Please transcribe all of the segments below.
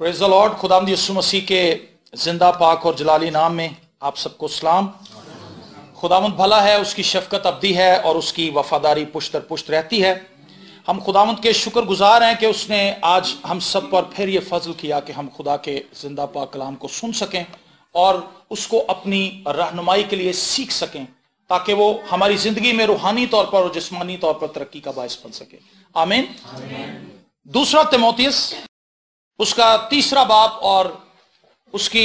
Praise the Lord. खुदावंद यीशु मसीह के जिंदा पाक और जलाली नाम में आप सबको सलाम। खुदावंद भला है, उसकी शफकत अब्दी है और उसकी वफादारी पुश्त दर पुश्त रहती है। हम खुदावंद के शुक्रगुजार हैं कि उसने आज हम सब पर फिर ये फजल किया कि हम खुदा के जिंदा पाक कलाम को सुन सकें और उसको अपनी रहनुमाई के लिए सीख सकें, ताकि वो हमारी जिंदगी में रूहानी तौर पर और जिस्मानी तौर पर तरक्की का बायस बन सके। आमीन। दूसरा तीमुथियुस उसका 3 बाब और उसकी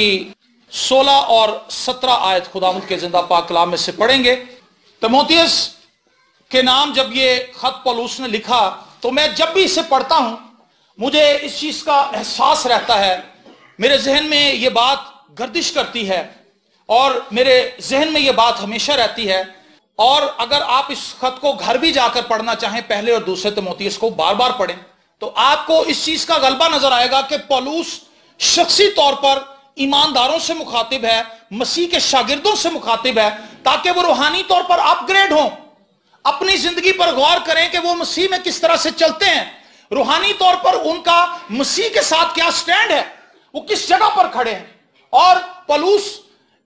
16 और 17 आयत खुदावंद के जिंदा पाक कलाम में से पढ़ेंगे। तीमुथियुस के नाम जब ये खत पौलुस ने लिखा तो मैं जब भी इसे पढ़ता हूं मुझे इस चीज का एहसास रहता है, मेरे जहन में ये बात गर्दिश करती है और मेरे जहन में ये बात हमेशा रहती है। और अगर आप इस खत को घर भी जाकर पढ़ना चाहें, पहले और दूसरे तीमुथियुस को बार बार पढ़ें, तो आपको इस चीज का गलबा नजर आएगा कि पौलुस शख्सी तौर पर ईमानदारों से मुखातिब है, मसीह के शागिर्दों से मुखातिब है, ताकि वो रूहानी तौर पर अपग्रेड हों, अपनी जिंदगी पर गौर करें कि वो मसीह में किस तरह से चलते हैं, रूहानी तौर पर उनका मसीह के साथ क्या स्टैंड है, वो किस जगह पर खड़े हैं। और पौलुस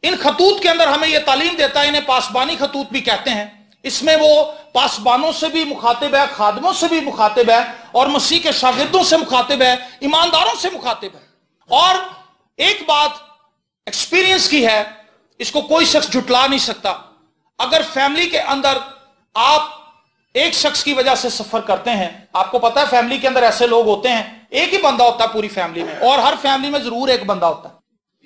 इन खतूत के अंदर हमें यह तालीम देता है, इन्हें पासबानी खतूत भी कहते हैं। इसमें वो पासबानों से भी मुखातिब है, खादमों से भी मुखातिब है और मसीह के शागिर्दों से मुखातिब है, ईमानदारों से मुखातिब है। और एक बात एक्सपीरियंस की है, इसको कोई शख्स जुटला नहीं सकता। अगर फैमिली के अंदर आप एक शख्स की वजह से सफर करते हैं, आपको पता है फैमिली के अंदर ऐसे लोग होते हैं, एक ही बंदा होता है पूरी फैमिली में, और हर फैमिली में जरूर एक बंदा होता है।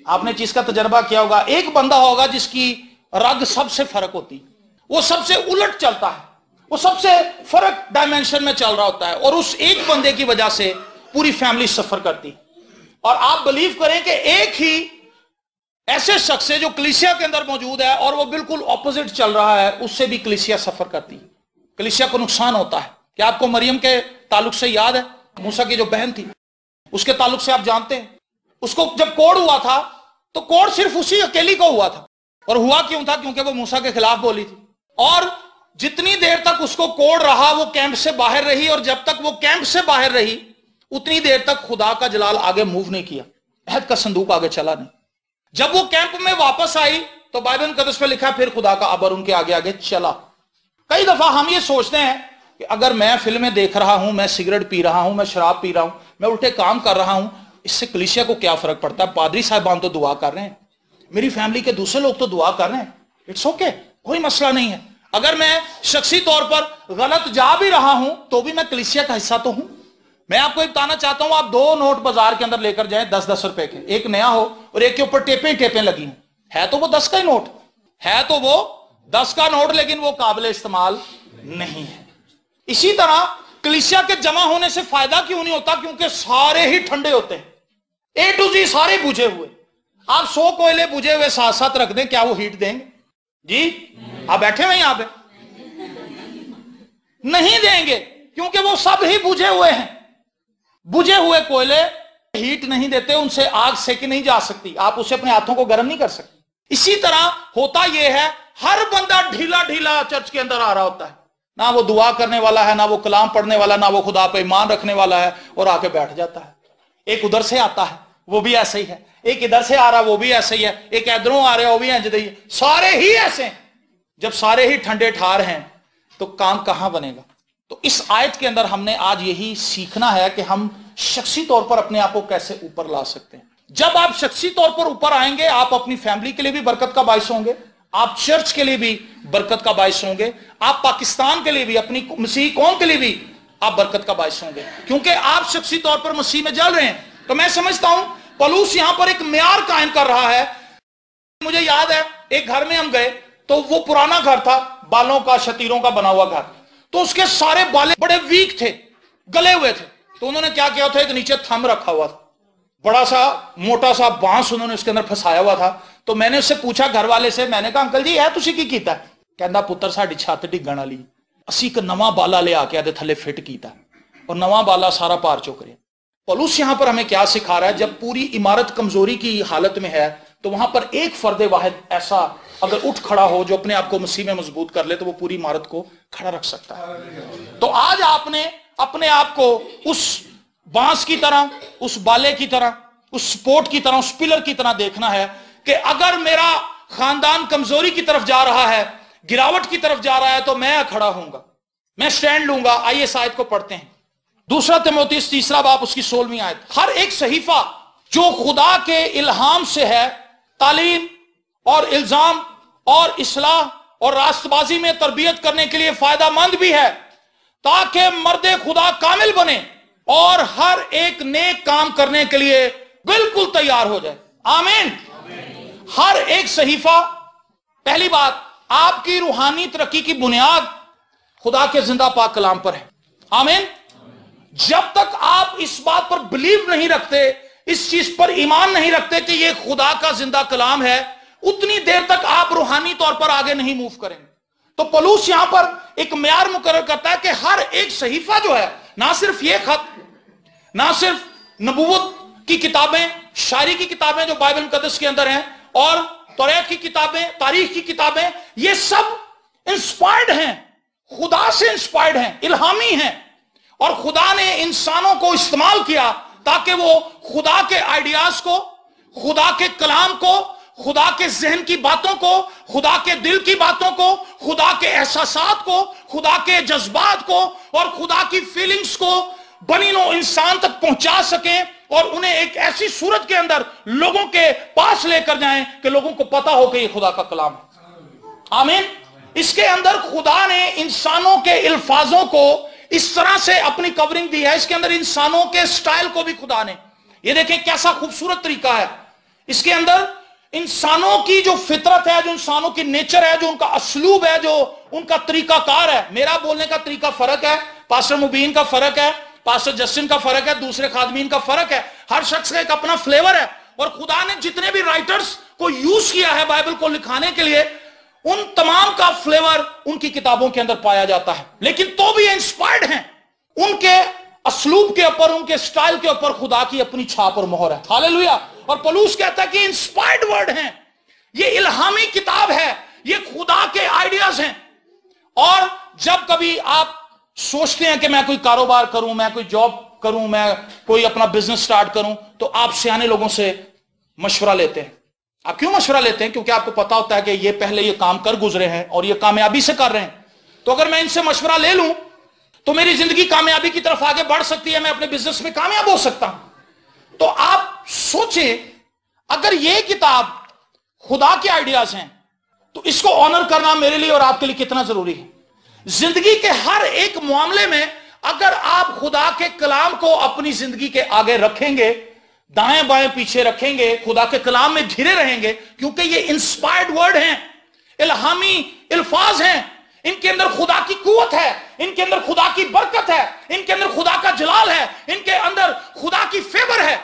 आपने चीज का तजर्बा किया होगा, एक बंदा होगा जिसकी रग सबसे फर्क होती है, वो सबसे उलट चलता है, वो सबसे फर्क डायमेंशन में चल रहा होता है, और उस एक बंदे की वजह से पूरी फैमिली सफर करती है। और आप बिलीव करें कि एक ही ऐसे शख्स है जो कलीसिया के अंदर मौजूद है और वो बिल्कुल ऑपोजिट चल रहा है, उससे भी कलीसिया सफर करती है, कलीसिया को नुकसान होता है। क्या आपको मरियम के ताल्लुक से याद है? मूसा की जो बहन थी, उसके ताल्लुक से आप जानते हैं, उसको जब कोड़ हुआ था तो कोड़ सिर्फ उसी अकेली को हुआ था। और हुआ क्यों था? क्योंकि वो मूसा के खिलाफ बोली थी। और जितनी देर तक उसको कोड़ रहा वो कैंप से बाहर रही, और जब तक वो कैंप से बाहर रही उतनी देर तक खुदा का जलाल आगे मूव नहीं किया, अहद का संदूक आगे चला नहीं। जब वो कैंप में वापस आई तो बाइबल मुकद्दस में लिखा फिर खुदा का अबर उनके आगे आगे चला। कई दफा हम ये सोचते हैं कि अगर मैं फिल्में देख रहा हूं, मैं सिगरेट पी रहा हूं, मैं शराब पी रहा हूं, मैं उल्टे काम कर रहा हूं, इससे कलीसिया को क्या फर्क पड़ता है? पादरी साहबान तो दुआ कर रहे हैं, मेरी फैमिली के दूसरे लोग तो दुआ कर रहे हैं, इट्स ओके, कोई मसला नहीं है। अगर मैं शख्सी तौर पर गलत जा भी रहा हूं तो भी मैं कलीसिया का हिस्सा तो हूं। मैं आपको एक बताना चाहता हूं, आप 2 नोट बाजार के अंदर लेकर जाएं 10-10 रुपए के, एक नया हो और एक के ऊपर टेपें लगी हो, है तो वो 10 का ही नोट है, तो वो 10 का नोट, लेकिन वो काबिल इस्तेमाल नहीं है। इसी तरह कलीसिया के जमा होने से फायदा क्यों नहीं होता? क्योंकि सारे ही ठंडे होते हैं, A to Z सारे बुझे हुए। आप 100 कोयले बुझे हुए साथ साथ रख दें, क्या वो हीट देंगे? जी आप बैठे हुए यहां पे, नहीं देंगे, क्योंकि वो सब ही बुझे हुए हैं। बुझे हुए कोयले हीट नहीं देते, उनसे आग सेकी नहीं जा सकती, आप उसे अपने हाथों को गर्म नहीं कर सकते। इसी तरह होता यह है, हर बंदा ढीला ढीला चर्च के अंदर आ रहा होता है, ना वो दुआ करने वाला है, ना वो कलाम पढ़ने वाला, ना वो खुदा पे ईमान रखने वाला है, और आके बैठ जाता है। एक उधर से आता है वो भी ऐसे ही है, एक इधर से आ रहा वो भी ऐसे ही है, एक इधरों आ रहा वो भी ऐसे ही है, सारे ही ऐसे हैं। जब सारे ही ठंडे ठार हैं तो काम कहां बनेगा? तो इस आयत के अंदर हमने आज यही सीखना है कि हम शख्सी तौर पर अपने आप को कैसे ऊपर ला सकते हैं। जब आप शख्सी तौर पर ऊपर आएंगे, आप अपनी फैमिली के लिए भी बरकत का बायस होंगे, आप चर्च के लिए भी बरकत का बायस होंगे, आप पाकिस्तान के लिए भी, अपनी मसीह कौम के लिए भी आप बरकत का बायस होंगे, क्योंकि आप शख्सी तौर पर मसीह में जल रहे हैं। तो मैं समझता हूं पौलुस यहां पर एक म्यार कायम कर रहा है। मुझे याद है एक घर में हम गए तो वो पुराना घर था, बालों का शतीरों का बना हुआ घर, तो उसके सारे बाले बड़े वीक थे, गले हुए थे। तो उन्होंने क्या किया था, एक नीचे थंब रखा हुआ था, बड़ा सा मोटा सा बांस उन्होंने उसके अंदर फंसाया हुआ था। तो मैंने उससे पूछा घर वाले से, मैंने कहा अंकल जी है तुसी की कीता? कहंदा पुत्र साडी छत डिगण वाली, असी एक नवा बाला ले आके आदे थले फिट कीता और नवा बाला सारा पार चुक रहे। पौलुस यहां पर हमें क्या सिखा रहा है? जब पूरी इमारत कमजोरी की हालत में है तो वहां पर एक फर्द वाहिद ऐसा अगर उठ खड़ा हो जो अपने आप को मसीह में मजबूत कर ले तो वो पूरी इमारत को खड़ा रख सकता है। तो आज आपने अपने आप को उस बांस की तरह, उस बाले की तरह उस सपोर्ट की तरह, उस पिलर की तरह देखना है कि अगर मेरा खानदान कमजोरी की तरफ जा रहा है, गिरावट की तरफ जा रहा है, तो मैं खड़ा होऊंगा, मैं स्टैंड लूंगा। आइए इस आयत को पढ़ते हैं। दूसरा तिमोथेयुस 3 बाब उसकी 16वीं आयत। हर एक सहीफा जो खुदा के इल्हाम से है, तालीम और इल्जाम और इस्लाह और रास्तबाजी में तरबियत करने के लिए फायदा मंद भी है, ताकि मर्दे खुदा कामिल बने और हर एक नेक काम करने के लिए बिल्कुल तैयार हो जाए। आमीन। हर एक सहीफा, पहली बात, आपकी रूहानी तरक्की की बुनियाद खुदा के जिंदा पाक कलाम पर है। आमीन। जब तक आप इस बात पर बिलीव नहीं रखते, इस चीज पर ईमान नहीं रखते कि यह खुदा का जिंदा कलाम है, उतनी देर तक आप रूहानी तौर पर आगे नहीं मूव करेंगे। तो पौलुस यहां पर एक म्यार मुकर्रर करता है कि हर एक सहीफा जो है, ना सिर्फ ये खत, ना सिर्फ नबूवत की किताबें, शायरी की किताबें जो बाइबल मुकद्दस के अंदर हैं, और तौरात की किताबें, तारीख की किताबें, ये सब इंस्पायर्ड हैं, खुदा से इंस्पायर्ड हैं, इल्हामी हैं, और खुदा ने इंसानों को इस्तेमाल किया ताकि वो खुदा के आइडियाज को, खुदा के कलाम को, खुदा के जहन की बातों को, खुदा के दिल की बातों को, खुदा के एहसासात को, खुदा के जज्बात को और खुदा की फीलिंग्स को बनी नो इंसान तक पहुंचा सकें, और उन्हें एक ऐसी सूरत के अंदर लोगों के पास लेकर जाएं कि लोगों को पता हो कि ये खुदा का कलाम है। आमीन। इसके अंदर खुदा ने इंसानों के अल्फाजों को इस तरह से अपनी कवरिंग दी है, इसके अंदर इंसानों के स्टाइल को भी खुदा ने, ये देखें कैसा खूबसूरत तरीका है, इसके अंदर इंसानों की जो फितरत है, जो इंसानों की नेचर है, जो उनका असलूब है, जो उनका तरीकाकार है। मेरा बोलने का तरीका फर्क है, पास्टर मुबीन का फर्क है, पास्टर जस्टिन का फर्क है, दूसरे खादमीन का फर्क है, हर शख्स का एक अपना फ्लेवर है। और खुदा ने जितने भी राइटर्स को यूज किया है बाइबल को लिखाने के लिए, उन तमाम का फ्लेवर उनकी किताबों के अंदर पाया जाता है, लेकिन तो भी इंस्पायर्ड हैं, उनके असलूब के ऊपर, उनके स्टाइल के ऊपर खुदा की अपनी छाप और मोहर है। हालेलुया। और पौलुस कहता है कि इंस्पायर्ड वर्ड हैं, ये इल्हामी किताब है, ये खुदा के आइडियाज हैं। और जब कभी आप सोचते हैं कि मैं कोई कारोबार करूं, मैं कोई जॉब करूं, मैं कोई अपना बिजनेस स्टार्ट करूं, तो आप सियाने लोगों से मशवरा लेते हैं। आप क्यों मशवरा लेते हैं? क्योंकि आपको पता होता है कि ये पहले ये काम कर गुजरे हैं और ये कामयाबी से कर रहे हैं, तो अगर मैं इनसे मशवरा ले लूं तो मेरी जिंदगी कामयाबी की तरफ आगे बढ़ सकती है, मैं अपने बिजनेस में कामयाब हो सकता हूं। तो आप सोचें, अगर ये किताब खुदा के आइडियाज हैं तो इसको ऑनर करना मेरे लिए और आपके लिए कितना जरूरी है। जिंदगी के हर एक मामले में अगर आप खुदा के कलाम को अपनी जिंदगी के आगे रखेंगे, दाएं बाएं पीछे रखेंगे, खुदा के कलाम में घिरे रहेंगे, क्योंकि ये इंस्पायर्ड वर्ड हैं, इल्हामी अल्फाज हैं, इनके अंदर खुदा की कुव्वत है, इनके अंदर खुदा की बरकत है, इनके अंदर खुदा का जलाल है, इनके अंदर खुदा की फेवर है।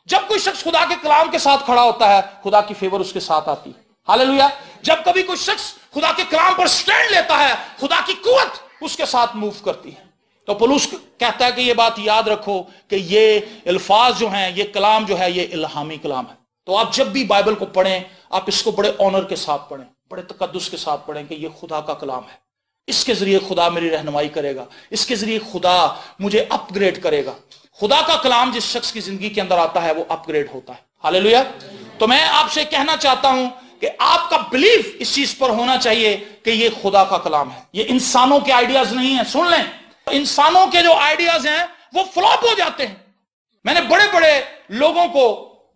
जब कोई शख्स खुदा के कलाम के साथ खड़ा होता है, खुदा की फेवर उसके साथ आती है। हालेलुया। जब कभी कोई शख्स खुदा के कलाम पर स्टैंड लेता है, खुदा की कुव्वत उसके साथ मूव करती है। तो पौलुस कहता है कि ये बात याद रखो कि ये अल्फाज जो हैं, ये कलाम जो है, ये इल्हामी कलाम है। तो आप जब भी बाइबल को पढ़ें, आप इसको बड़े ऑनर के साथ पढ़ें, बड़े तकद्दुस के साथ पढ़ें कि ये खुदा का कलाम है, इसके जरिए खुदा मेरी रहनुमाई करेगा, इसके जरिए खुदा मुझे अपग्रेड करेगा। खुदा का कलाम जिस शख्स की जिंदगी के अंदर आता है वो अपग्रेड होता है। हालेलुया। तो मैं आपसे कहना चाहता हूं कि आपका बिलीफ इस चीज पर होना चाहिए कि ये खुदा का कलाम है, ये इंसानों के आइडियाज नहीं है। सुन लें, इंसानों के जो आइडियाज हैं वो फ्लॉप हो जाते हैं। मैंने बड़े बड़े लोगों को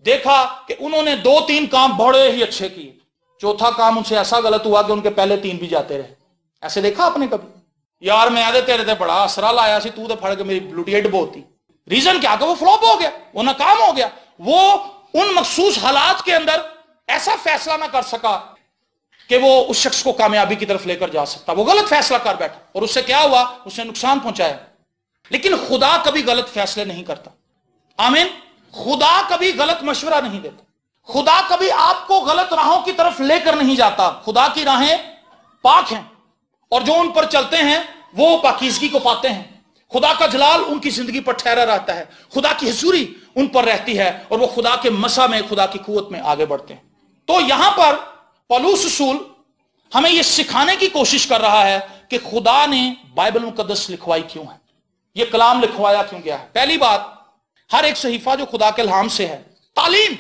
देखा कि उन्होंने 2-3 काम बड़े ही अच्छे किए, चौथा काम उनसे ऐसा गलत हुआ कि उनके पहले 3 भी जाते रहे। ऐसे देखा आपने कभी? यार मैं तेरे ते बड़ा असरा लाया सी, तू तो फड़ के मेरी ब्लूटी डबोती। रीजन क्या? कि वो फ्लॉप हो गया, वो नाकाम हो गया, वो उन मखसूस हालात के अंदर ऐसा फैसला ना कर सका कि वो उस शख्स को कामयाबी की तरफ लेकर जा सकता। वो गलत फैसला कर बैठा और उससे क्या हुआ? उसने नुकसान पहुंचाया। लेकिन खुदा कभी गलत फैसले नहीं करता। आमीन। खुदा कभी गलत मशवरा नहीं देता। खुदा कभी आपको गलत राहों की तरफ लेकर नहीं जाता। खुदा की राहें पाक हैं और जो उन पर चलते हैं वो पाकीज़गी को पाते हैं। खुदा का जलाल उनकी जिंदगी पर ठहरा रहता है, खुदा की हुजूरी उन पर रहती है और वो खुदा के मसा में, खुदा की कुव्वत में आगे बढ़ते हैं। तो यहां पर पौलुस रसूल हमें यह सिखाने की कोशिश कर रहा है कि खुदा ने बाइबल मुकद्दस लिखवाई क्यों है, यह कलाम लिखवाया क्यों गया है। पहली बात, हर एक सहीफा जो खुदा के इल्हाम से है, तालीम।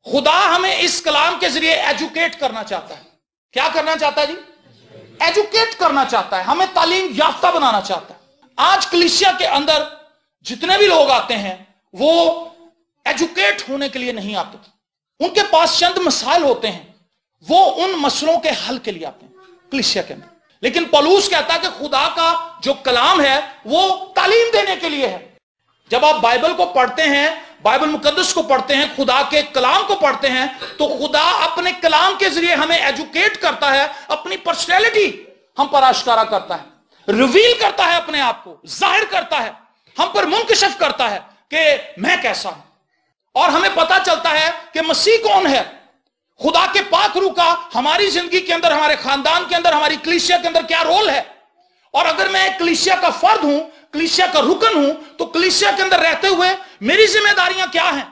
खुदा हमें इस कलाम के जरिए एजुकेट करना चाहता है। क्या करना चाहता है जी? एजुकेट करना चाहता है, हमें तालीम याफ्ता बनाना चाहता है। आज कलीसिया के अंदर जितने भी लोग आते हैं वो एजुकेट होने के लिए नहीं आते, उनके पास चंद मसाइल होते हैं, वो उन मसलों के हल के लिए आते हैं कलीसिया के अंदर। लेकिन पौलुस कहता है कि खुदा का जो कलाम है वो तालीम देने के लिए है। जब आप बाइबल को पढ़ते हैं, बाइबल मुकद्दस को पढ़ते हैं, खुदा के कलाम को पढ़ते हैं, तो खुदा अपने कलाम के जरिए हमें एजुकेट करता है, अपनी पर्सनैलिटी हम पर आश्कारा करता है, रिवील करता है, अपने आप को जाहिर करता है, हम पर मुनकशफ करता है कि मैं कैसा हूं। और हमें पता चलता है कि मसीह कौन है। खुदा के पाक रूह का हमारी जिंदगी के अंदर, हमारे खानदान के अंदर, हमारी कलीसिया के अंदर क्या रोल है। और अगर मैं एक कलीसिया का फर्द हूं, कलीसिया का रुकन हूं, तो कलीसिया के अंदर रहते हुए मेरी जिम्मेदारियां क्या हैं,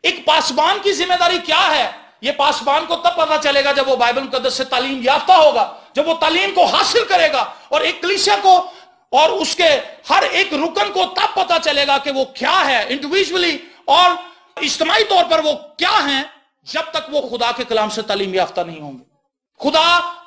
एक पासबान की जिम्मेदारी क्या है। ये पासबान को तब पता चलेगा जब वो बाइबल मुकद्दस से तालीम याफ्ता होगा, जब वो तालीम को हासिल करेगा। और एक कलीसिया को और उसके हर एक रुकन को तब पता चलेगा कि वो क्या है इंडिविजुअली और इज्तिमाई तौर पर वो क्या है, जब तक वो खुदा के कलाम से तालीम याफ्ता नहीं होंगे। खुदा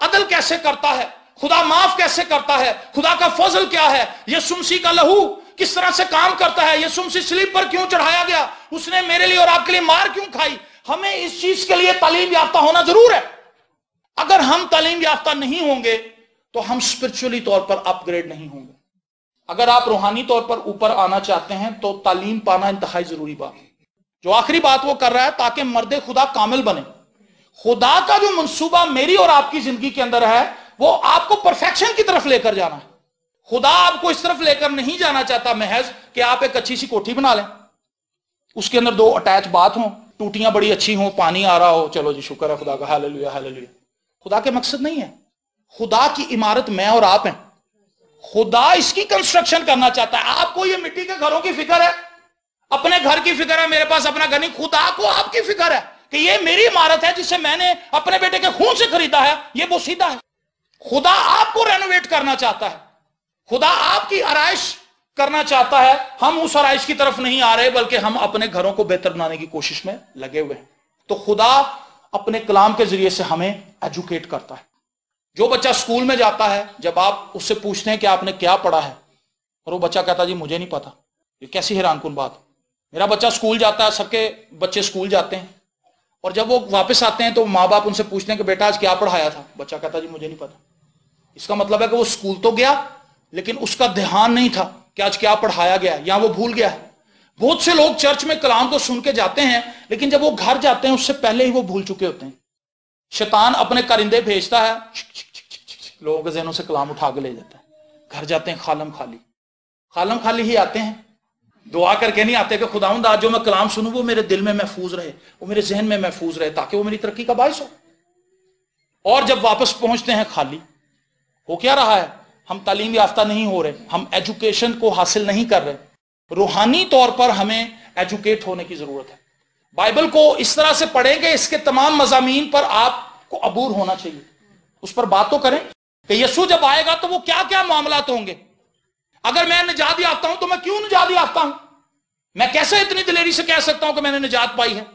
अदल कैसे करता है, खुदा माफ कैसे करता है, खुदा का फजल क्या है, यीशु मसीह का लहू किस तरह से काम करता है, यीशु मसीह सलीब पर क्यों चढ़ाया गया, उसने मेरे लिए और आपके लिए मार क्यों खाई, हमें इस चीज के लिए तालीम याफ्ता होना जरूर है। अगर हम तालीम याफ्ता नहीं होंगे तो हम स्पिरिचुअली तौर पर अपग्रेड नहीं होंगे। अगर आप रूहानी तौर पर ऊपर आना चाहते हैं तो तालीम पाना इंतहाई जरूरी बात है। जो आखिरी बात वो कर रहा है ताकि मर्दे खुदा कामिल बने। खुदा का जो मंसूबा मेरी और आपकी जिंदगी के अंदर है वो आपको परफेक्शन की तरफ लेकर जाना है। खुदा आपको इस तरफ लेकर नहीं जाना चाहता महज कि आप एक अच्छी सी कोठी बना लें, उसके अंदर 2 अटैच बाथ हों, टूटियां बड़ी अच्छी हों, पानी आ रहा हो, चलो जी शुक्र है खुदा का, हालेलुया हालेलुया। खुदा के मकसद नहीं है। खुदा की इमारत मैं और आप हैं। खुदा इसकी कंस्ट्रक्शन करना चाहता है। आपको ये मिट्टी के घरों की फिक्र है, अपने घर की फिक्र है, मेरे पास अपना घर नहीं। खुदा को आपकी फिक्र है कि ये मेरी इमारत है जिसे मैंने अपने बेटे के खून से खरीदा है, ये बोसीदा है। खुदा आपको रेनोवेट करना चाहता है, खुदा आपकी आराइश करना चाहता है। हम उस आराइश की तरफ नहीं आ रहे बल्कि हम अपने घरों को बेहतर बनाने की कोशिश में लगे हुए हैं। तो खुदा अपने कलाम के जरिए से हमें एजुकेट करता है। जो बच्चा स्कूल में जाता है, जब आप उससे पूछते हैं कि आपने क्या पढ़ा है और वो बच्चा कहता जी मुझे नहीं पता, ये कैसी हैरानकुन बात। मेरा बच्चा स्कूल जाता है, सबके बच्चे स्कूल जाते हैं, और जब वो वापस आते हैं तो माँ बाप उनसे पूछते हैं कि बेटा आज क्या पढ़ाया था। बच्चा कहता जी मुझे नहीं पता। इसका मतलब है कि वो स्कूल तो गया लेकिन उसका ध्यान नहीं था कि आज क्या पढ़ाया गया, या वो भूल गया है। बहुत से लोग चर्च में कलाम को सुन के जाते हैं लेकिन जब वो घर जाते हैं उससे पहले ही वो भूल चुके होते हैं। शैतान अपने कारिंदे भेजता है, लोगों के ज़हनों से कलाम उठा के ले जाता है। घर जाते हैं खालम खाली ही आते हैं, दुआ करके नहीं आते कि खुदावंद आज जो मैं कलाम सुनूं वो मेरे दिल में महफूज रहे, वो मेरे जहन में महफूज रहे, ताकि वो मेरी तरक्की का बायस हो। और जब वापस पहुंचते हैं खाली हो क्या रहा है, हम तालीम याफ्ता नहीं हो रहे, हम एजुकेशन को हासिल नहीं कर रहे। रूहानी तौर पर हमें एजुकेट होने की जरूरत है। बाइबल को इस तरह से पढ़ेंगे इसके तमाम मज़ामीन पर आपको अबूर होना चाहिए, उस पर बात तो करें कि यीशु जब आएगा तो वो क्या क्या मामलात होंगे। अगर मैं निजात याफ्ता हूं तो मैं क्यों निजात याफ्ता हूं, मैं कैसे इतनी दिलेरी से कह सकता हूं कि मैंने निजात पाई है।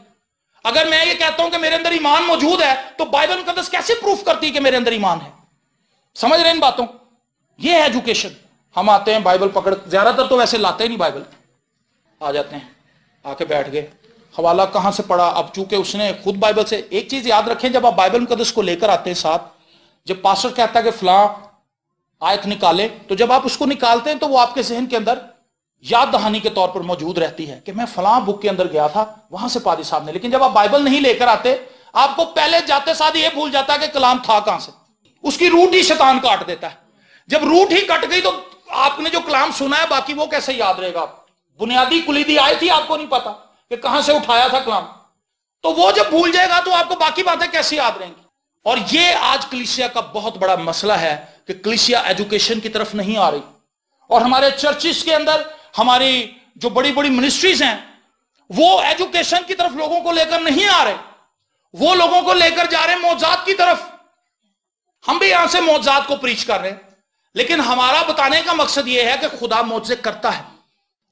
अगर मैं ये कहता हूं कि मेरे अंदर ईमान मौजूद है तो बाइबल मुकद्दस कैसे प्रूफ करती है कि मेरे अंदर ईमान है। समझ रहे हैं इन बातों। ये है एजुकेशन। हम आते हैं बाइबल पकड़, ज्यादातर तो वैसे लाते ही नहीं, बाइबल आ जाते हैं, आके बैठ गए, हवाला कहां से पढ़ा। अब चूंकि उसने खुद बाइबल से, एक चीज याद रखें, जब आप बाइबल मुकद्दस को लेकर आते हैं साथ, जब पास्टर कहता है कि फलां आयत निकाले, तो जब आप उसको निकालते हैं तो वो आपके जहन के अंदर याद दहानी के तौर पर मौजूद रहती है कि मैं फलां बुक के अंदर गया था, वहां से पादी साहब ने। लेकिन जब आप बाइबल नहीं लेकर आते, आपको पहले जाते साथ ये भूल जाता है कि कलाम था कहां से। उसकी रूट ही शैतान काट देता है। जब रूट ही कट गई तो आपने जो कलाम सुना है बाकी वो कैसे याद रहेगा। बुनियादी कुलीदी आई थी, आपको नहीं पता कि कहां से उठाया था कलाम, तो वो जब भूल जाएगा तो आपको बाकी बातें कैसे याद रहेंगी। और ये आज कलीसिया का बहुत बड़ा मसला है कि कलीसिया एजुकेशन की तरफ नहीं आ रही। और हमारे चर्चिस के अंदर हमारी जो बड़ी बड़ी मिनिस्ट्रीज हैं वो एजुकेशन की तरफ लोगों को लेकर नहीं आ रहे, वो लोगों को लेकर जा रहे हैं मौजात की तरफ। हम भी यहां से मौजात को प्रीच कर रहे हैं, लेकिन हमारा बताने का मकसद यह है कि खुदा मौजे करता है।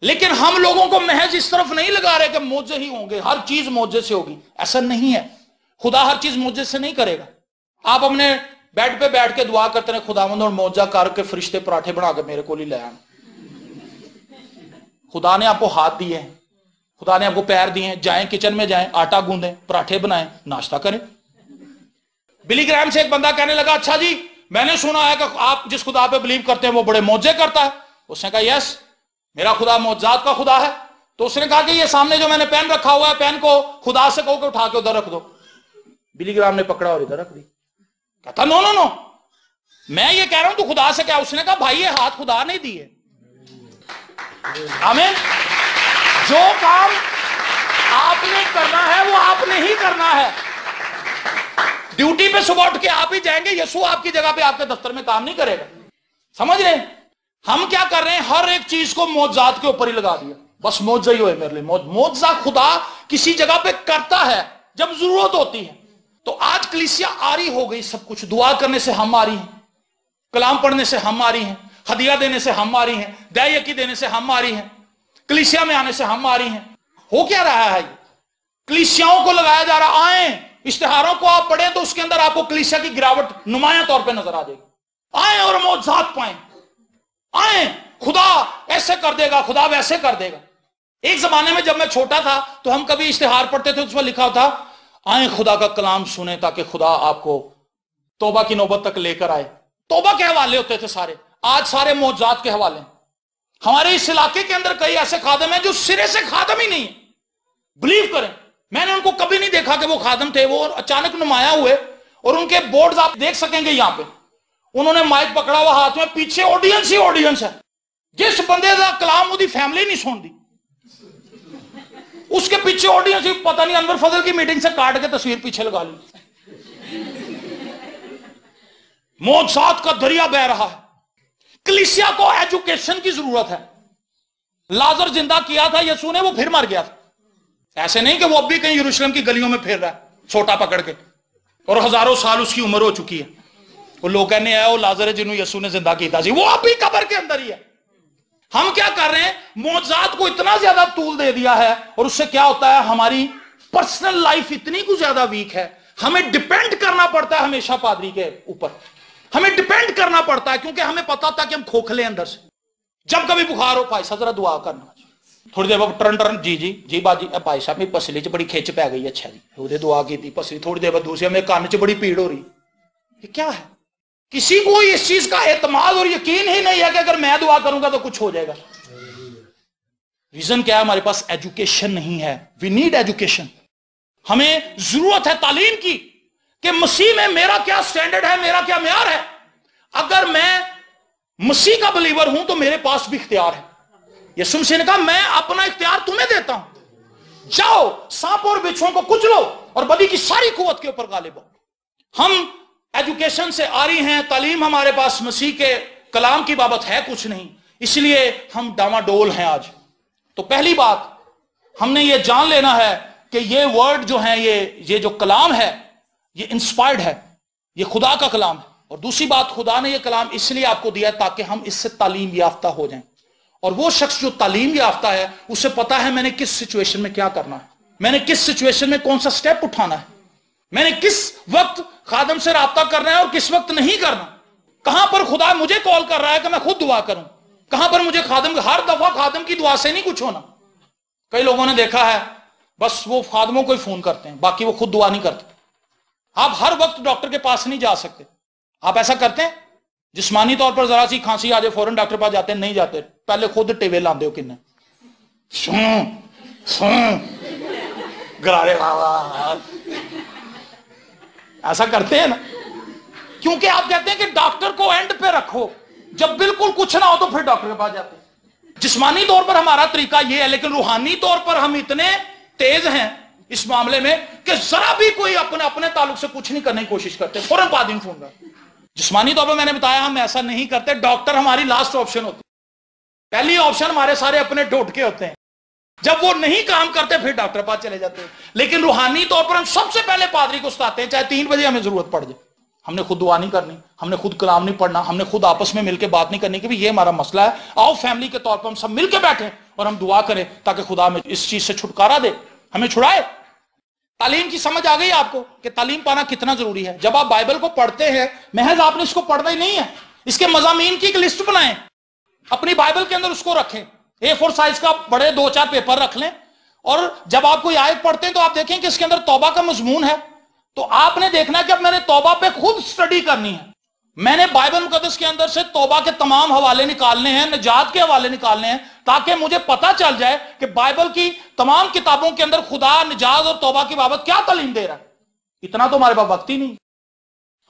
لیکن ہم لوگوں کو محض اس طرف نہیں لگا رہے کہ معجزے ہی ہوں گے، ہر چیز معجزے سے ہوگی، ایسا نہیں ہے. خدا ہر چیز معجزے سے نہیں کرے گا. آپ اپنے بیڈ پہ بیٹھ کے دعا کرتے ہیں خداوند اور معجزہ کر کے فرشتے پراٹھے بنا کے میرے کو لے آنا. خدا نے آپ کو ہاتھ دیے ہیں، خدا نے آپ کو پیر دیے ہیں، جائیں کچن میں جائیں، آٹا گوندیں، پراٹھے بنائیں، ناشتہ کریں. بلی گرام سے ایک بندہ کہنے لگا اچھا جی میں نے سنا ہے کہ آپ جس خدا پہ بلیو کرتے ہیں وہ بڑے معجزے کرتا ہے. اس نے کہا یس میرا خدا معجزات کا خدا ہے. تو اس نے کہا کہ یہ سامنے جو میں نے پین رکھا ہوا ہے پین کو خدا سے کہو کہ اٹھا کے ادھر رکھ دو. بلی گرام نے پکڑا اور ادھر رکھ دی. کہتا نو نو نو میں یہ کہہ رہا ہوں تو خدا سے کیا. اس نے کہا بھائی یہ ہاتھ خدا نہیں دیے. آمین. جو کام آپ نے کرنا ہے وہ آپ نے ہی کرنا ہے. ڈیوٹی پہ صبح اٹھ کے آپ ہی جائیں گے، یسوع آپ کی جگہ پہ آپ کے دفتر میں کام نہیں کرے گا. سمجھ رہے ہیں؟ ہم کیا کر رہے ہیں؟ ہر ایک چیز کو معجزات کے اوپر ہی لگا دیا. بس معجزہ ہی ہوئے میرے لیے. معجزہ خدا کسی جگہ پہ کرتا ہے جب ضرورت ہوتی ہے. تو آج کلیسیا آری ہو گئی. سب کچھ دعا کرنے سے ہم آری ہیں، کلام پڑھنے سے ہم آری ہیں، ہدیہ دینے سے ہم آری ہیں، دہ یقین دینے سے ہم آری ہیں، کلیسیا میں آنے سے ہم آری ہیں. ہو کیا رہا ہے؟ یہ کلیسیاؤں کو لگایا جا رہا. آئیں اشتہاروں کو آپ پڑھیں تو اس کے اندر آپ کو کلیسیا کی گراوٹ نمایاں طور پہ نظر آ جائے گی. آئیں اور معجزات پائیں. آئیں خدا ایسے کر دے گا، خدا ویسے کر دے گا. ایک زمانے میں جب میں چھوٹا تھا تو ہم کبھی اشتہار پڑھتے تھے اس میں لکھا ہوتا آئیں خدا کا کلام سنیں تاکہ خدا آپ کو توبہ کی نوبت تک لے کر آئے. توبہ کے حوالے ہوتے تھے سارے. آج سارے معجزات کے حوالے ہیں. ہمارے اس علاقے کے اندر کئی ایسے خادم ہیں جو سرے سے خادم ہی نہیں ہیں. بلیو کریں میں نے ان کو کبھی نہیں دیکھا کہ وہ خادم تھے. وہ اچانک نمایاں ہوئے اور ان کے بورڈز آپ دیکھ سکیں گے یہاں پہ. انہوں نے مائک پکڑا ہوا ہاتھ میں، پیچھے آڈینس ہی آڈینس ہے. جس بندے کا کلام وہی فیملی نہیں سن دی اس کے پیچھے آڈینس ہی. پتہ نہیں انور فضل کی میٹنگ سے کاٹ کے تصویر پیچھے لگا لی. معجزات کا دریا بہ رہا ہے. کلیسیا کو ایجوکیشن کی ضرورت ہے. لازر زندہ کیا تھا یسوع نے، وہ پھر مر گیا تھا. ایسے نہیں کہ وہ اب بھی کہیں یروشلم کی گلیوں میں پھر رہا ہے سوٹا پکڑ کے اور ہزاروں سال اس کی عمر ہو چکی ہے. وہ لوگ کہنے آئے وہ لازر ہے جنہوں یسوع نے زندہ کیتا سی، وہ اب بھی قبر کے اندر ہی ہے. ہم کیا کر رہے ہیں؟ معجزات کو اتنا زیادہ طول دے دیا ہے اور اس سے کیا ہوتا ہے؟ ہماری پرسنل لائف اتنی کو زیادہ ویک ہے. ہمیں ڈیپینڈ کرنا پڑتا ہے ہمیشہ پادری کے اوپر. ہمیں ڈیپینڈ کرنا پڑتا ہے کیونکہ ہمیں پتا تھا کہ ہم کھوکھلے اندر سے. جب کبھی بخار ہو بھائی صاحب ذرا دعا کرنا. تھوڑی دیر بعد ٹرن ٹرن جی باجی بھائی صاحب میں پسلی چ بڑی کھچ پی گئی. اچھا جی وہ دعا کی تھی پسلی. تھوڑی دیر بعد دوسری میں کان چ بڑی پیڑ ہو رہی. یہ کیا ہے؟ کسی کو اس چیز کا اعتماد اور یقین ہی نہیں ہے کہ اگر میں دعا کروں گا تو کچھ ہو جائے گا. ریزن کیا ہے؟ ہمارے پاس ایجوکیشن نہیں ہے. We need education. ہمیں ضرورت ہے تعلیم کی کہ مسیح میں میرا کیا سٹینڈرڈ ہے، میرا کیا معیار ہے. اگر میں مسیح کا بلیور ہوں تو میرے پاس بھی اختیار ہے. یسوع مسیح نے کہا میں اپنا اختیار تمہیں دیتا ہوں، جاؤ سانپ اور بچھوؤں کو کچلو اور بدی کی ساری قوت کے اوپر غالب ہو. ہم ایجوکیشن سے آری ہیں. تعلیم ہمارے پاس مسیح کے کلام کی بابت ہے کچھ نہیں، اس لیے ہم ڈاواڈول ہیں آج. تو پہلی بات ہم نے یہ جان لینا ہے کہ یہ ورڈ جو ہیں یہ جو کلام ہے یہ انسپائرڈ ہے، یہ خدا کا کلام ہے. اور دوسری بات خدا نے یہ کلام اس لیے آپ کو دیا ہے تاکہ ہم اس سے تعلیم یافتہ ہو جائیں. اور وہ شخص جو تعلیم یافتہ ہے اسے پتا ہے میں نے کس سچویشن میں کیا کرنا ہے، میں نے کس سچویشن میں کون سا سٹیپ اٹھانا ہے، میں نے کس وقت خادم سے رابطہ کرنا ہے اور کس وقت نہیں کرنا. کہاں پر خدا مجھے کال کر رہا ہے کہ میں خود دعا کروں، کہاں پر مجھے خادم، ہر دفعہ خادم کی دعا سے نہیں کچھ ہونا. کئی لوگوں نے دیکھا ہے بس وہ خادموں کو ہی فون کرتے ہیں، باقی وہ خود دعا نہیں کرتے. آپ ہر وقت ڈاکٹر کے پاس نہیں جا سکتے. آپ ایسا کرتے ہیں جسمانی طور پر ذرا سی کھانسی آ جائے فوراً ڈاکٹر پاس جاتے ہیں؟ نہیں جاتے. پہلے خود ٹیوے لاندے ہو کنے گرارے ایسا کرتے ہیں نا، کیونکہ آپ کہتے ہیں کہ ڈاکٹر کو اینڈ پہ رکھو، جب بالکل کچھ نہ ہو تو پھر ڈاکٹر کے پاس جاتے ہیں. جسمانی طور پر ہمارا طریقہ یہ ہے، لیکن روحانی طور پر ہم اتنے تیز ہیں اس معاملے میں کہ ذرا بھی کوئی اپنے تعلق سے کچھ نہیں کرنے کی کوشش کرتے، فوراً پادری فون کر. جسمانی طور پر میں نے بتایا ہم ایسا نہیں کرتے. ڈاکٹر ہماری لاسٹ آپشن ہوتی ہے. پہلی آپشن ہمارے سارے اپنے ٹوٹکے ہوتے ہیں. جب وہ نہیں کام کرتے پھر ڈاکٹر پاس چلے جاتے ہیں. لیکن روحانی طور پر ہم سب سے پہلے پادری کو ستاتے ہیں، چاہے 3 بجے ہمیں ضرورت پڑ جائے. ہم نے خود دعا نہیں کرنی، ہم نے خود کلام نہیں پڑھنا، ہم نے خود آپس میں مل کے بات نہیں کرنی کہ یہ ہمارا مسئلہ ہے، آؤ فیملی کے طور پر ہم سب مل کے بیٹھیں اور ہم دعا کریں تاکہ خدا ہمیں اس چیز سے چھٹکارا دے، ہمیں چھڑائے۔ تعلیم کی سمجھ آ گئی آپ کو کہ تعلیم پانا کتنا ضروری ہے؟ جب آپ بائبل کو پڑھتے ہیں، محض آپ نے اس کو پڑھنا ہی نہیں ہے، اس کے مضامین کی ایک لسٹ بنائیں، اپنی بائبل کے اندر اس کو رکھیں، A4 سائز کا بڑے 2-4 پیپر رکھ لیں، اور جب آپ کوئی آیت پڑھتے ہیں تو آپ دیکھیں کہ اس کے اندر توبہ کا مضمون ہے، تو آپ نے دیکھنا ہے کہ اب میں نے توبہ پہ خود سٹڈی کرنی ہے، میں نے بائبل مقدس کے اندر سے توبہ کے تمام حوالے نکالنے ہیں، نجات کے حوالے نکالنے ہیں، تاکہ مجھے پتا چل جائے کہ بائبل کی تمام کتابوں کے اندر خدا نجات اور توبہ کی بابت کیا تعلیم دے رہا ہے۔ اتنا تو ہمارے پاس وقت ہی نہیں،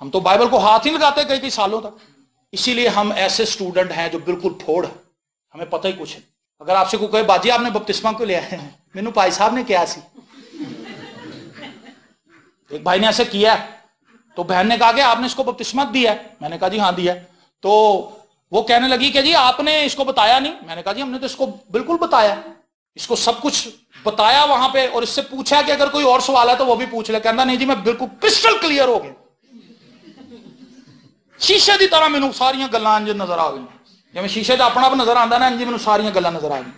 ہم تو بائبل کو ہاتھ ہی لگاتے کئی سالوں تک۔ اسی لیے ہم ایسے سٹوڈنٹ ہیں جو بالکل پھوڑ ہے، ہمیں پتہ ہی کچھ ہے۔ اگر آپ سے کوئی کہے باجی آپ نے بپتسمہ کیوں لیا ہے، مینوں پائی صاحب نے کیا سی، ایک بھائی نے ایسے کیا ہے تو بہن نے کہا کہ آپ نے اس کو بپتسمہ دیا ہے، میں نے کہا جی ہاں دیا ہے، تو وہ کہنے لگی کہ جی آپ نے اس کو بتایا نہیں، میں نے کہا جی ہم نے تو اس کو بالکل بتایا، اس کو سب کچھ بتایا وہاں پہ، اور اس سے پوچھا کہ اگر کوئی اور سوال ہے تو وہ بھی پوچھ لے، کہنا نہیں جی میں بالکل کرسٹل کلیئر ہو گیا، شیشے دی طرح مینوں ساریاں گلاں انج نظر آ گئی، جب شیشے دا اپنا نظر آندا نا انج مینوں ساریاں گلاں نظر آ گئی۔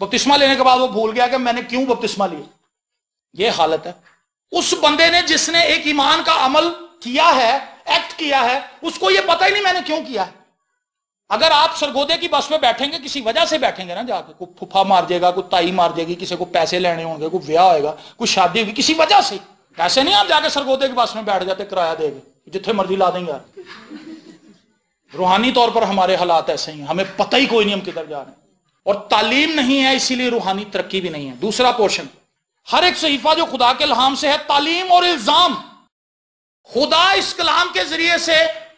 بپتسمہ لینے کے بعد وہ بھول گیا کہ میں نے کیوں بپتسمہ لیا۔ یہ حالت ہے اس بندے نے جس نے ایک ایمان کا عمل کیا ہے، ایکٹ کیا ہے، اس کو یہ پتہ ہی نہیں میں نے کیوں کیا ہے۔ اگر آپ سرگودے کی بس میں بیٹھیں گے، کسی وجہ سے بیٹھیں گے نا، جا کے کوئی پھپھا مار جائے گا، کوئی تائی مار جائے گی، کسی کو پیسے لینے ہوں گے، کوئی بیاہ ہوئے گا، کوئی شادی ہوگی، کسی وجہ سے، ایسے نہیں آپ جا کے سرگودے کی بس میں بیٹھ جاتے کرایہ دے گے جتنے مرضی لا دیں گے۔ روحانی طور پر ہمارے حالات ایسے ہی ہیں، ہمیں پتہ ہی کوئی نہیں ہم کدھر جا رہے ہیں، اور تعلیم نہیں ہے، اسی لیے روحانی ترقی بھی نہیں ہے۔ دوسرا پورشن، ہر ایک صحیفہ جو خدا کے الہام سے ہے، تعلیم اور الزام، خدا اس کلام کے ذریعے سے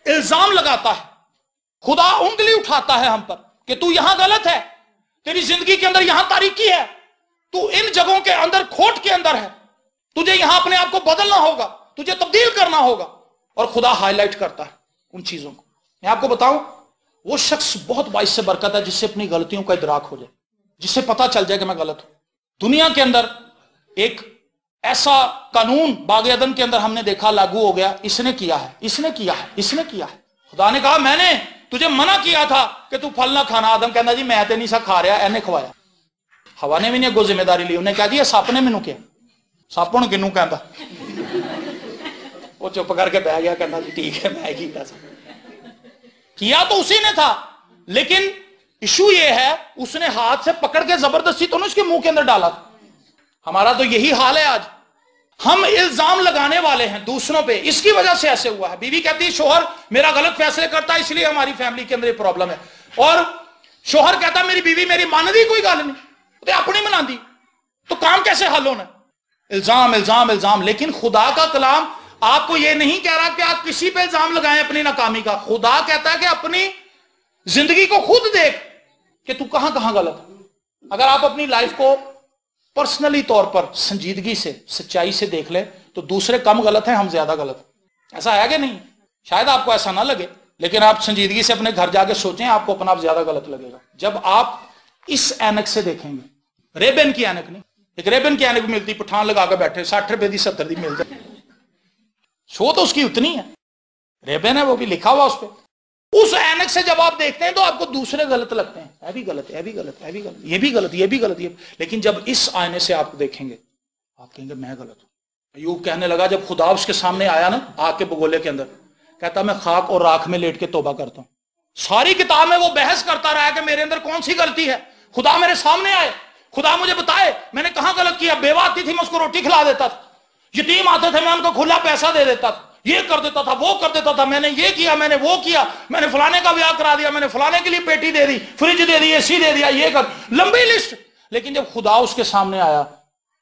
الزام لگاتا ہے، خدا انگلی اٹھاتا ہے ہم پر کہ تو یہاں غلط ہے، تیری زندگی کے اندر یہاں تاریکی ہے، تو ان جگہوں کے اندر کھوٹ کے اندر ہے، تجھے یہاں اپنے آپ کو بدلنا ہوگا، تجھے تبدیل کرنا ہوگا، اور خدا ہائی لائٹ کرتا ہے ان چیزوں کو۔ میں آپ کو بتاؤں، وہ شخص بہت باعث سے برکت ہے جس سے اپنی غلطیوں کا ادراک ہو جائے، جس سے پتا چل جائے کہ میں غلط ہوں۔ دنیا کے اندر ایک ایسا قانون باغ عدن کے اندر ہم نے دیکھا لاگو ہو گیا، اس نے کیا ہے، اس نے کیا ہے، اس نے کیا ہے۔ خدا نے کہا میں نے تجھے منع کیا تھا کہ تو پھل نہ کھانا۔ آدم کہنا جی میں تے نہیں سا کھا رہا، اینے کھوایا۔ ہوا نے بھی نہیں اگوں ذمہ داری لی، انہیں کہا جی سپ نے مینوں کیا، سپ ہن کینوں کہندا، وہ چپ کر کے بہ گیا، کہنا جی ٹھیک ہے میں کیتا سا، کیا تو اسی نے تھا، لیکن ایشو یہ ہے اس نے ہاتھ سے پکڑ کے زبردستی تو نہیں اس کے منہ کے اندر ڈالا تھا۔ ہمارا تو یہی حال ہے آج، ہم الزام لگانے والے ہیں دوسروں پہ، اس کی وجہ سے ایسے ہوا ہے۔ بیوی کہتی ہے شوہر میرا غلط فیصلے کرتا ہے اس لیے ہماری فیملی کے اندر یہ پرابلم ہے، اور شوہر کہتا ہے میری بیوی میری مان دی کوئی گل نہیں، تو اپنی منا دی، تو کام کیسے حل ہونا ہے؟ الزام الزام الزام۔ لیکن خدا کا کلام آپ کو یہ نہیں کہہ رہا کہ آپ کسی پہ الزام لگائیں اپنی ناکامی کا۔ خدا کہتا ہے کہ اپنی زندگی کو خود دیکھ کہ تو کہاں کہاں غلط ہے۔ اگر آپ اپنی لائف کو پرسنلی طور پر سنجیدگی سے سچائی سے دیکھ لیں تو دوسرے کم غلط ہیں، ہم زیادہ غلط ہیں۔ ایسا ہے کہ نہیں؟ شاید آپ کو ایسا نہ لگے، لیکن آپ سنجیدگی سے اپنے گھر جا کے سوچیں، آپ کو اپنا آپ زیادہ غلط لگے گا جب آپ اس اینک سے دیکھیں گے۔ ریبن کی اینک نہیں، ایک ریبن کی اینک ملتی، پٹھان لگا کے بیٹھے 60 روپے دی 70 دی مل جائے، شو تو اس کی اتنی ہے، ریبن ہے وہ بھی لکھا ہوا اس پہ۔ اس اینک سے جب آپ دیکھتے ہیں تو آپ کو دوسرے غلط لگتے ہیں، اے بھی غلط ہے، اے بھی غلط ہے، اے بھی غلط، یہ بھی غلط، یہ بھی غلط، لیکن جب اس آئینے سے آپ دیکھیں گے آپ کہیں گے میں غلط ہوں۔ ایوب کہنے لگا جب خدا اس کے سامنے آیا نا آگ کے بگولے کے اندر، کہتا میں خاک اور راکھ میں لیٹ کے توبہ کرتا ہوں۔ ساری کتاب میں وہ بحث کرتا رہا کہ میرے اندر کون سی غلطی ہے، خدا میرے سامنے آئے، خدا مجھے بتائے میں نے کہاں غلط کیا۔ بیوہ آتی تھی میں اس کو روٹی کھلا دیتا تھا، یتیم آتے تھے میں ان کو کھلا پیسہ دے دیتا تھا، یہ کر دیتا تھا، وہ کر دیتا تھا، میں نے یہ کیا، میں نے وہ کیا، میں نے فلانے کا بیاہ کرا دیا، میں نے فلانے کے لیے پیٹی دے دی، فریج دے دی، اے سی دے دیا، یہ کر، لمبی لسٹ۔ لیکن جب خدا اس کے سامنے آیا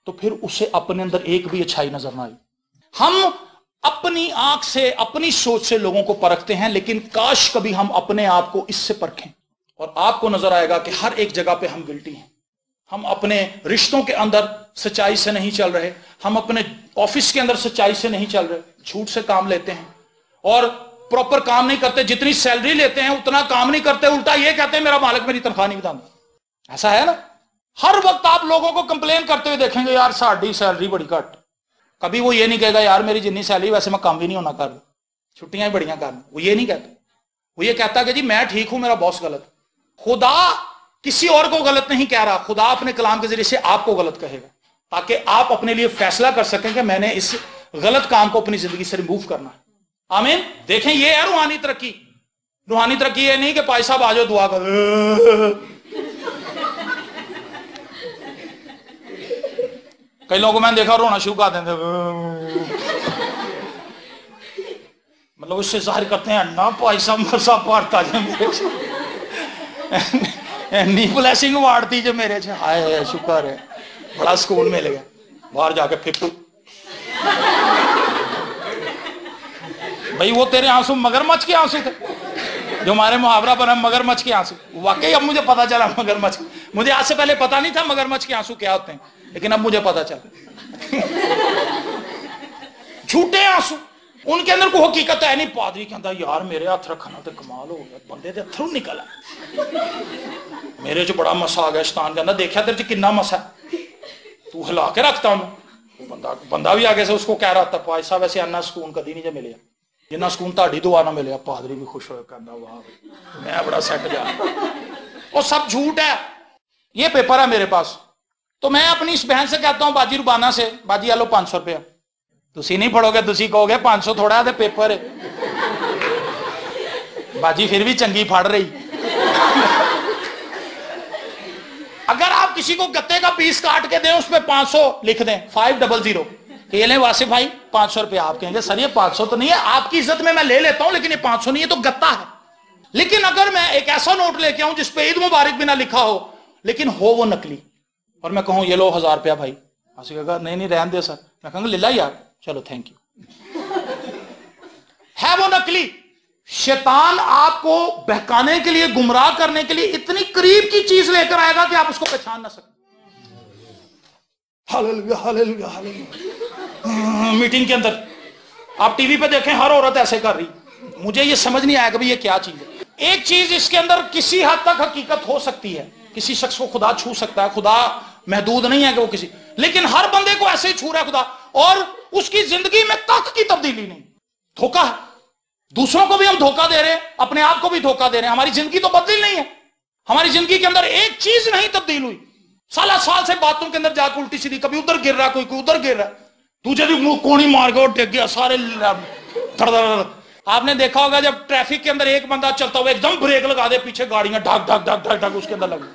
تو پھر اسے اپنے اندر ایک بھی اچھائی نظر نہ آئی۔ ہم اپنی آنکھ سے اپنی سوچ سے لوگوں کو پرکھتے ہیں، لیکن کاش کبھی ہم اپنے آپ کو اس سے پرکھیں اور آپ کو نظر آئے گا کہ ہر ایک جگہ پہ ہم گلٹی ہیں۔ ہم اپنے رشتوں کے اندر سچائی سے نہیں چل رہے، ہم اپنے آفس کے اندر سچائی سے نہیں چل رہے، جھوٹ سے کام لیتے ہیں اور پراپر کام نہیں کرتے، جتنی سیلری لیتے ہیں اتنا کام نہیں کرتے، الٹا یہ کہتے ہیں میرا مالک میری تنخواہ نہیں بتاتا۔ ایسا ہے نا، ہر وقت آپ لوگوں کو کمپلین کرتے ہوئے دیکھیں گے یار ساڑی سیلری بڑی گھٹ، کبھی وہ یہ نہیں کہے گا یار میری جتنی سیلری ویسے میں کام بھی نہیں ہونا کر رہا، چھٹیاں بڑیاں کر رہا، وہ یہ نہیں کہتا، وہ یہ کہتا کہ جی میں ٹھیک ہوں میرا باس غلط۔ خدا کسی اور کو غلط نہیں کہہ رہا، خدا اپنے کلام کے ذریعے سے آپ کو غلط کہے گا تاکہ آپ اپنے لیے فیصلہ کر سکیں کہ میں نے اس غلط کام کو اپنی زندگی سے ریموو کرنا ہے۔ آمین۔ دیکھیں یہ ہے روحانی ترقی۔ روحانی ترقی یہ نہیں کہ پائی صاحب آ جاؤ دعا کر، کئی لوگوں کو میں نے دیکھا رونا شروع کر دیں، مطلب اس سے ظاہر کرتے ہیں نہ پائی صاحب مرسا پارتا جو میرے نی بلیسنگ وارڈتی جو میرے سے آئے شکر ہے بڑا سکون ملے گا، باہر جا کے پھر بھائی وہ تیرے آنسو مگرمچھ کے آنسو تھے جو ہمارے محاورہ پر ہے، مگرمچھ کے آنسو۔ واقعی اب مجھے پتا چلا مگرمچھ، مجھے آج سے پہلے پتا نہیں تھا مگرمچھ کے آنسو کیا ہوتے ہیں، لیکن اب مجھے پتا چلا جھوٹے آنسو، ان کے اندر کوئی حقیقت ہے نہیں۔ پادری کہتا یار میرے ہاتھ رکھنا تو کمال ہو گیا، بندے دے ہتھروں نکلا میرے چ بڑا مسا آ گیا، شیطان کہنا دیکھا تیرے چ کنا مسا تو ہلا کے رکھتا ہوں۔ بندہ بھی آگے سے اس کو کہہ رہا تھا پائی صاحب ایسے انا سکون کدی نہیں جو ملیا جنہ سکون تہاڈی دعا نہ ملیا۔ پادری بھی خوش ہوئے کہنا واہ میں بڑا سیٹ جا، وہ سب جھوٹ ہے۔ یہ پیپر ہے میرے پاس، تو میں اپنی اس بہن سے کہتا ہوں باجی ربانہ سے، باجی آلو 500 روپیہ، تسی نہیں پڑھو گے، تسی کہو گے 500 تھوڑا ہے پیپر ہے، باجی پھر بھی چنگی پڑھ رہی۔ اگر آپ کسی کو گتے کا پیس کاٹ کے دیں اس پہ 500 لکھ دیں 500 کہ یہ لیں واسف بھائی 500 روپیہ، آپ کہیں گے سر یہ 500 تو نہیں ہے، آپ کی عزت میں لے لیتا ہوں لیکن یہ 500 نہیں ہے، تو گتا ہے۔ لیکن اگر میں ایک ایسا نوٹ لے کے آؤں جس پہ عید مبارک بھی نہ لکھا ہو لیکن ہو وہ نقلی، اور میں کہوں یہ لو 1000 روپیہ بھائی، آپ کہا نہیں رہن دے سر، میں کہوں گا للہ یار چلو تھینک یو، ہے وہ نقلی۔ شیطان آپ کو بہکانے کے لیے، گمراہ کرنے کے لیے اتنی قریب کی چیز لے کر آئے گا کہ آپ اس کو پہچان نہ سکیں۔ Hallelujah hallelujah hallelujah. میٹنگ کے اندر آپ ٹی وی پہ دیکھیں ہر عورت ایسے کر رہی، مجھے یہ سمجھ نہیں آیا کہ یہ کیا چیز ہے۔ ایک چیز اس کے اندر کسی حد تک حقیقت ہو سکتی ہے، کسی شخص کو خدا چھو سکتا ہے، خدا محدود نہیں ہے کہ وہ کسی، لیکن ہر بندے کو ایسے ہی چھو رہا ہے خدا، اور اس کی زندگی میں تک کی تبدیلی نہیں۔ دھوکہ ہے، دوسروں کو بھی ہم دھوکہ دے رہے ہیں، اپنے آپ کو بھی دھوکہ دے رہے ہیں، ہماری زندگی تو بدل نہیں ہے، ہماری زندگی کے اندر ایک چیز نہیں تبدیل ہوئی، سالہ سال سے باتوں کے اندر جا کے الٹی سیدھی، کبھی ادھر گر رہا کوئی ادھر گر رہا، تجھے بھی منہ کونی مار کے ڈگ گیا سارے دھڑ دھڑ۔ آپ نے دیکھا ہوگا جب ٹریفک کے اندر ایک بندہ چلتا ہوا ایک دم بریک لگا دے، پیچھے گاڑیاں ڈھک ڈھک ڈھک ڈھک ڈھک اس کے اندر لگی،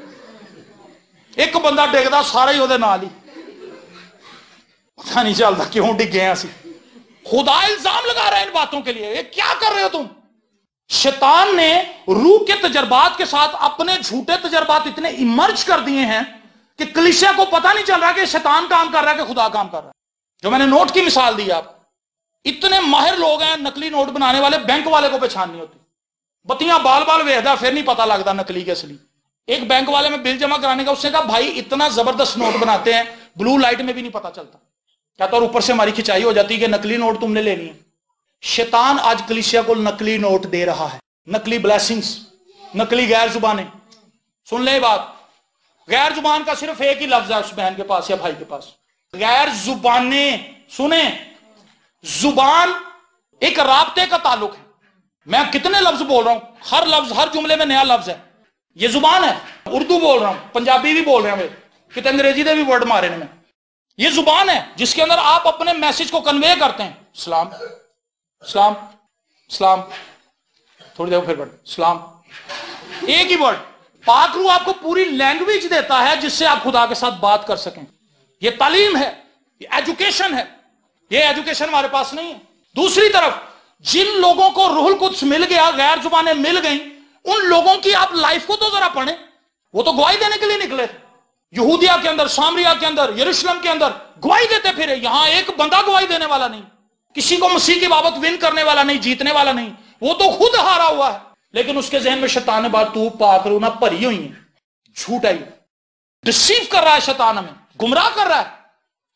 ایک بندہ ڈگدا سارا ہی وہ نال ہی، پتہ نہیں چلتا کیوں ڈگے ہیں اسی۔ خدا الزام لگا رہا ہے ان باتوں کے لیے، یہ کیا کر رہے ہو تم؟ شیطان نے روح کے تجربات کے ساتھ اپنے جھوٹے تجربات اتنے امرج کر دیے ہیں کہ کلیسیا کو پتہ نہیں چل رہا کہ شیطان کام کر رہا ہے کہ خدا کام کر رہا ہے۔ جو میں نے نوٹ کی مثال دی آپ، اتنے ماہر لوگ ہیں نقلی نوٹ بنانے والے، بینک والے کو پہچان نہیں ہوتی، بتیاں بال بال ویخدا پھر نہیں پتا لگتا نقلی کے اصلی۔ ایک بینک والے میں بل جمع کرانے کا، اس نے کہا بھائی اتنا زبردست نوٹ بناتے ہیں بلو لائٹ میں بھی نہیں پتا چلتا، کہتا اور اوپر سے ہماری کھچائی ہو جاتی ہے کہ نقلی نوٹ تم نے لینی ہے۔ شیطان آج کلیسیا کو نقلی نوٹ دے رہا ہے، نقلی بلیسنگز، نقلی غیر زبانیں۔ سن لیں بات، غیر زبان کا صرف ایک ہی لفظ ہے اس بہن کے پاس یا بھائی کے پاس، غیر زبانیں۔ سنیں، زبان ایک رابطے کا تعلق ہے، میں کتنے لفظ بول رہا ہوں، ہر لفظ ہر جملے میں نیا لفظ ہے، یہ زبان ہے۔ اردو بول رہا ہوں، پنجابی بھی بول رہے ہیں، کتنے انگریزی دے بھی ورڈ مارے نے میں، یہ زبان ہے جس کے اندر آپ اپنے میسج کو کنوے کرتے ہیں۔ سلام سلام سلام، تھوڑی دیر پھر بڑھ سلام، ایک ہی ورڈ۔ پاک روح آپ کو پوری لینگویج دیتا ہے جس سے آپ خدا کے ساتھ بات کر سکیں۔ یہ تعلیم ہے، یہ ایجوکیشن ہے، یہ ایجوکیشن ہمارے پاس نہیں ہے۔ دوسری طرف جن لوگوں کو روح القدس مل گیا، غیر زبانیں مل گئیں، ان لوگوں کی آپ لائف کو تو ذرا پڑھیں، وہ تو گواہی دینے کے لیے نکلے تھے، یہودیہ کے اندر، سامریہ کے اندر، یروشلم کے اندر گواہی دیتے پھرے۔ یہاں ایک بندہ گواہی دینے والا نہیں، کسی کو مسیح کی بابت ون کرنے والا نہیں، جیتنے والا نہیں، وہ تو خود ہارا ہوا ہے، لیکن اس کے ذہن میں شیطان نے بات تو پاک روح نہ بھری ہوئی ہے، جھوٹ ہے، ڈسیو کر رہا ہے شیطان، ہمیں گمراہ کر رہا ہے،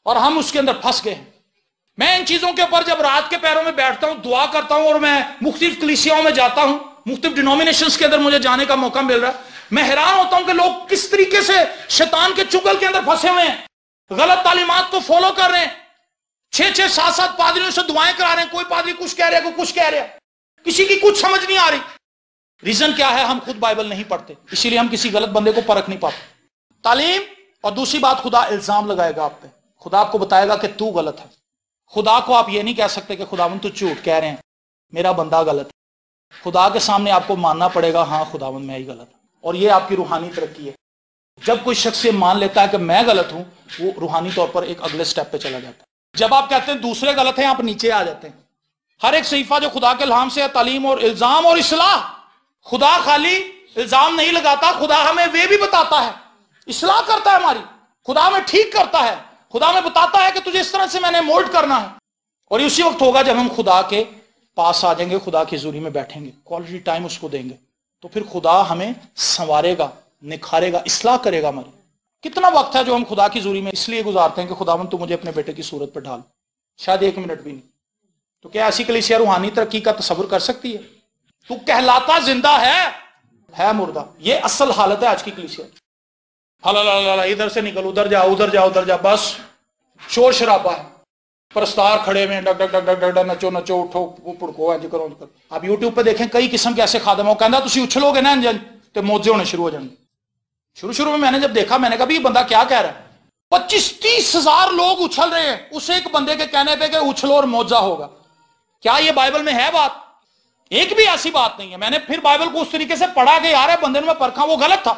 اور ہم اس کے اندر پھنس گئے ہیں۔ میں ان چیزوں کے اوپر جب رات کے پیروں میں بیٹھتا ہوں، دعا کرتا ہوں، اور میں مختلف کلیسیاؤں میں جاتا ہوں، مختلف ڈینومینیشنز کے اندر مجھے جانے کا موقع مل رہا ہے، میں حیران ہوتا ہوں کہ لوگ کس طریقے سے شیطان کے چنگل کے اندر پھنسے ہوئے ہیں، غلط تعلیمات کو فالو کر رہے ہیں، 6 7 پادریوں سے دعائیں کرا رہے ہیں، کوئی پادری کچھ کہہ رہا ہے، کوئی کچھ کہہ رہا ہے، کسی کی کچھ سمجھ نہیں آ رہی۔ रीजन क्या है? हम खुद बाइबल नहीं पढ़ते, इसीलिए हम किसी गलत बंदे को परख नहीं पाते। तालीम, और दूसरी बात, खुदा इल्जाम लगाएगा आप पे, खुदा आपको बताएगा कि तू गलत है। खुदा को आप ये नहीं कह सकते कि खुदावंद तू झूठ कह रहे हैं, मेरा बंदा गलत है। खुदा के सामने आपको मानना पड़ेगा, हाँ खुदावंद मैं ही गलत हूं। और ये आपकी रूहानी तरक्की है। जब कोई शख्स ये मान लेता है कि मैं गलत हूं, वो रूहानी तौर पर एक अगले स्टेप पे चला जाता है। जब आप कहते हैं दूसरे गलत हैं, आप नीचे आ जाते हैं। हर एक सहीफा जो खुदा के इल्हाम से है, तालीम और इल्जाम और इस्लाह, खुदा खाली इल्जाम नहीं लगाता, खुदा हमें वे भी बताता है, इस्लाह करता है हमारी, खुदा हमें ठीक करता है, खुदा हमें बताता है कि तुझे इस तरह से मैंने मोल्ड करना है। और उसी वक्त होगा जब हम खुदा के पास आ जाएंगे, खुदा की हुजूरी में बैठेंगे, क्वालिटी टाइम उसको देंगे, तो फिर खुदा हमें संवारेगा, निखारेगा, इस्लाह करेगा हमारी। कितना वक्त है जो हम खुदा की हुजूरी में इसलिए गुजारते हैं कि खुदावंद तू मुझे अपने बेटे की सूरत पर ढाल, शायद 1 मिनट भी नहीं। तो क्या ऐसी कलीसिया रूहानी तरक्की का तसव्वुर कर सकती है? तू कहलाता जिंदा है मुर्दा। ये असल हालत है आज की कलीसिया। हला इधर से निकल, उधर जा, उधर जा, उधर जा, बस शोर शराबा है, परस्तार खड़े में डग डग डग डग डग, नचो नचो, उठो पुड़को, इंज करो, इंज करो। आप यूट्यूब पे देखें कई किस्म के ऐसे खादम हो, कहता तुसी उछलोगे ना इंज तो मोजे होने शुरू हो जाएंगे। शुरू में मैंने जब देखा, मैंने कहा भी ये बंदा क्या कह रहा है। 25-30 हजार लोग उछल रहे हैं उस एक बंदे के कहने पे कि उछलो और मौजा होगा। क्या ये बाइबल में है बात? एक भी ऐसी बात नहीं है। मैंने फिर बाइबल को उस तरीके से पढ़ा कि यार बंदे ने मैं परखा, वो गलत था।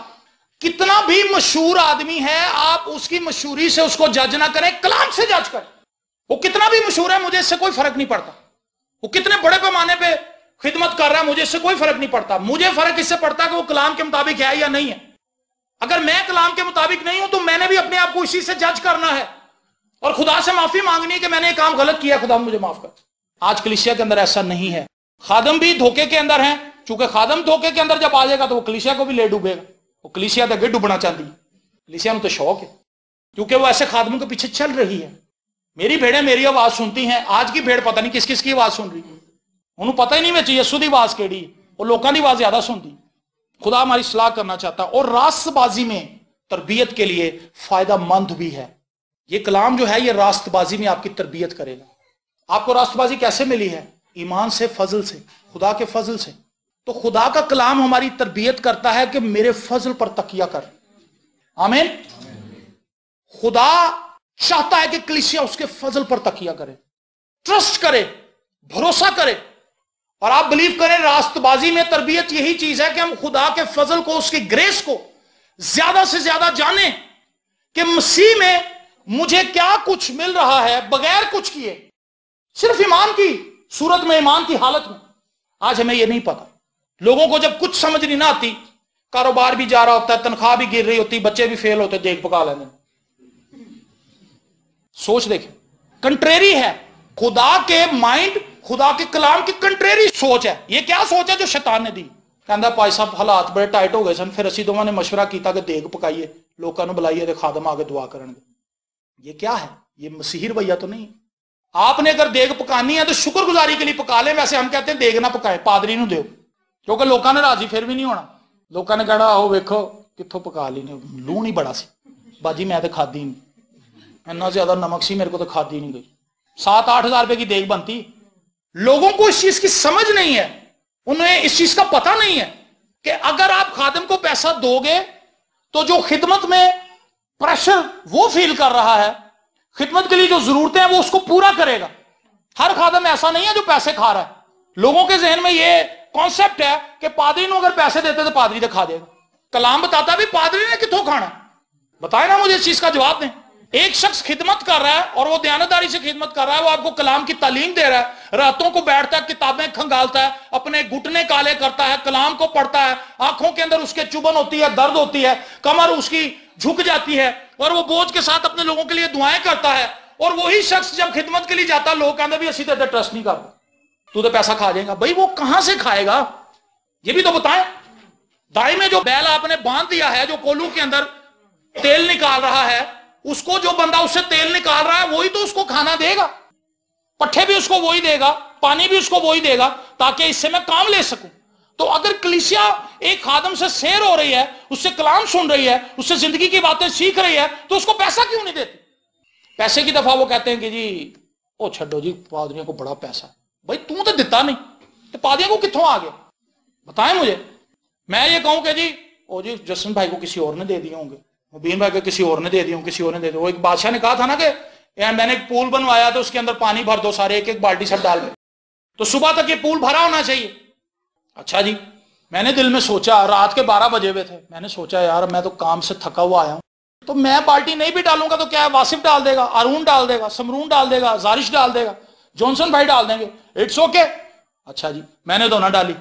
कितना भी मशहूर आदमी है, आप उसकी मशहूरी से उसको जज ना करें, कलाम से जज करें। वो कितना भी मशहूर है, मुझे इससे कोई फर्क नहीं पड़ता। वो कितने बड़े पैमाने पे खिदमत कर रहा है, मुझे इससे कोई फर्क नहीं पड़ता। मुझे फर्क इससे पड़ता है कि वो कलाम के मुताबिक है या नहीं है। अगर मैं कलाम के मुताबिक नहीं हूं तो मैंने भी अपने आप को इसी से जज करना है और खुदा से माफी मांगनी है कि मैंने ये काम गलत किया, खुदा मुझे माफ कर। आज कलीसिया के अंदर ऐसा नहीं है। खादम भी धोखे के अंदर हैं, चूंकि खादम धोखे के अंदर जब आ जाएगा तो वो कलीसिया को भी ले डूबेगा। वो कलीसिया तो आगे डूबना चाहती है, कलीसिया में तो शौक है, क्योंकि वो ऐसे खादमों के पीछे चल रही है। मेरी भेड़ें मेरी आवाज सुनती हैं। आज की भेड़ पता नहीं किस किस की आवाज सुन रही है, उन्होंने पता ही नहीं मैं यसू की आवाज केड़ी, और लोगों की आवाज ज्यादा सुनती। खुदा हमारी सलाह करना चाहता है, और रास्तबाजी में तरबियत के लिए फायदा मंद भी है। ये कलाम जो है ये रास्तबाजी में आपकी तरबियत करेगा। आपको रास्तबाजी कैसे मिली है? ईमान से, फजल से, खुदा के फजल से। तो खुदा का कलाम हमारी तरबियत करता है कि मेरे फजल पर तकिया कर। आमीन। खुदा चाहता है कि कलीसिया उसके फजल पर तकिया करे, ट्रस्ट करे, भरोसा करे। और आप बिलीव करें, रास्तबाजी में तरबियत यही चीज है कि हम खुदा के फजल को, उसकी ग्रेस को ज्यादा से ज्यादा जाने कि मसीह में मुझे क्या कुछ मिल रहा है बगैर कुछ किए, सिर्फ ईमान की सूरत में, ईमान की हालत में। आज हमें यह नहीं पता। लोगों को जब कुछ समझ नहीं ना आती, कारोबार भी जा रहा होता है, तनख्वाह भी गिर रही होती, बच्चे भी फेल होते, देख पका लेने। सोच देखें, कंट्रेरी है। खुदा के माइंड, खुदा के कलाम की कंट्रेरी सोच है। ये क्या सोच है जो शैतान ने दी? कहता भाई साहब हालात बड़े टाइट हो गए सन, फिर असी दोवां ने मशवरा किया कि देग पकाइए, लोगों को बुलाइए तो खादम आके दुआ करेंगे। ये क्या है? ये मसीही रवैया तो नहीं। आपने अगर देग पकानी है तो शुक्रगुजारी के लिए पका ले। वैसे हम कहते हैं देग ना पकाए, पादरी नूं दिओ, क्योंकि लोगों ने राजी फिर भी नहीं होना। लोगों ने कहना आओ वेखो कित्थों पका ली ने, लूण ही बड़ा सी बाजी, मैं तो खाधी नहीं, इन्ना ज्यादा नमक सी मेरे को तो खाधी नहीं गई। 7-8 हजार रुपए की देग बनती। लोगों को इस चीज की समझ नहीं है, उन्हें इस चीज का पता नहीं है कि अगर आप खादिम को पैसा दोगे तो जो खिदमत में प्रेशर वो फील कर रहा है, खिदमत के लिए जो जरूरतें हैं वो उसको पूरा करेगा। हर खादिम ऐसा नहीं है जो पैसे खा रहा है। लोगों के जहन में ये कॉन्सेप्ट है कि पादरी ने अगर पैसे देते तो पादरी तो खा देगा। कलाम बताता भी पादरी ने कितों खाना, बताए ना मुझे इस चीज का जवाब दें। एक शख्स खिदमत कर रहा है और वो दयानतदारी से खिदमत कर रहा है, वो आपको कलाम की तालीम दे रहा है, रातों को बैठता है, किताबें खंगालता है, अपने घुटने काले करता है, कलाम को पढ़ता है, आंखों के अंदर उसके चुभन होती है, दर्द होती है, कमर उसकी झुक जाती है और वो बोझ के साथ अपने लोगों के लिए दुआएं करता है। और वही शख्स जब खिदमत के लिए जाता है, लोग कहते भी असी तो ट्रस्ट नहीं करता, तू तो पैसा खा जाएगा। भाई वो कहां से खाएगा ये भी तो बताएं। दाई में जो बैल आपने बांध दिया है, जो कोल्हू के अंदर तेल निकाल रहा है, उसको जो बंदा उससे तेल निकाल रहा है वही तो उसको खाना देगा, पट्ठे भी उसको वही देगा, पानी भी उसको वही देगा, ताकि इससे मैं काम ले सकूं। तो अगर कलीसिया एक खादम से सैर हो रही है, उससे कलाम सुन रही है, उससे जिंदगी की बातें सीख रही है, तो उसको पैसा क्यों नहीं देती? पैसे की दफा वो कहते हैं कि जी ओ छड्डो जी पादरियों को बड़ा पैसा। भाई तू तो दिता नहीं, तो पादरियों को कित्थों आ गया बताएं मुझे। میں یہ کہوں کہ جی جسن بھائی کو کسی اور نے دے دیے ہوں گے، مبین بھائی کو کسی اور نے دے دیے ہوں، کسی اور نے دے دیے۔ وہ ایک بادشاہ نے کہا تھا نا کہ میں نے ایک پول بنوایا تو اس کے اندر پانی بھر دو سارے، ایک ایک بالٹی سب ڈال دو تو صبح تک یہ پول بھرا ہونا چاہیے۔ اچھا جی، میں نے دل میں سوچا، رات کے 12 بجے ہوئے تھے، میں نے سوچا یار میں تو کام سے تھکا ہوا آیا ہوں، تو میں بالٹی نہیں بھی ڈالوں گا تو کیا ہے، واصف ڈال دے گا، ارون ڈال دے گا، سمرون ڈال دے گا، زارش ڈال دے گا، جانسن بھائی ڈال دیں گے، اٹس اوکے۔ اچھا جی، میں نے تو نہ ڈالی،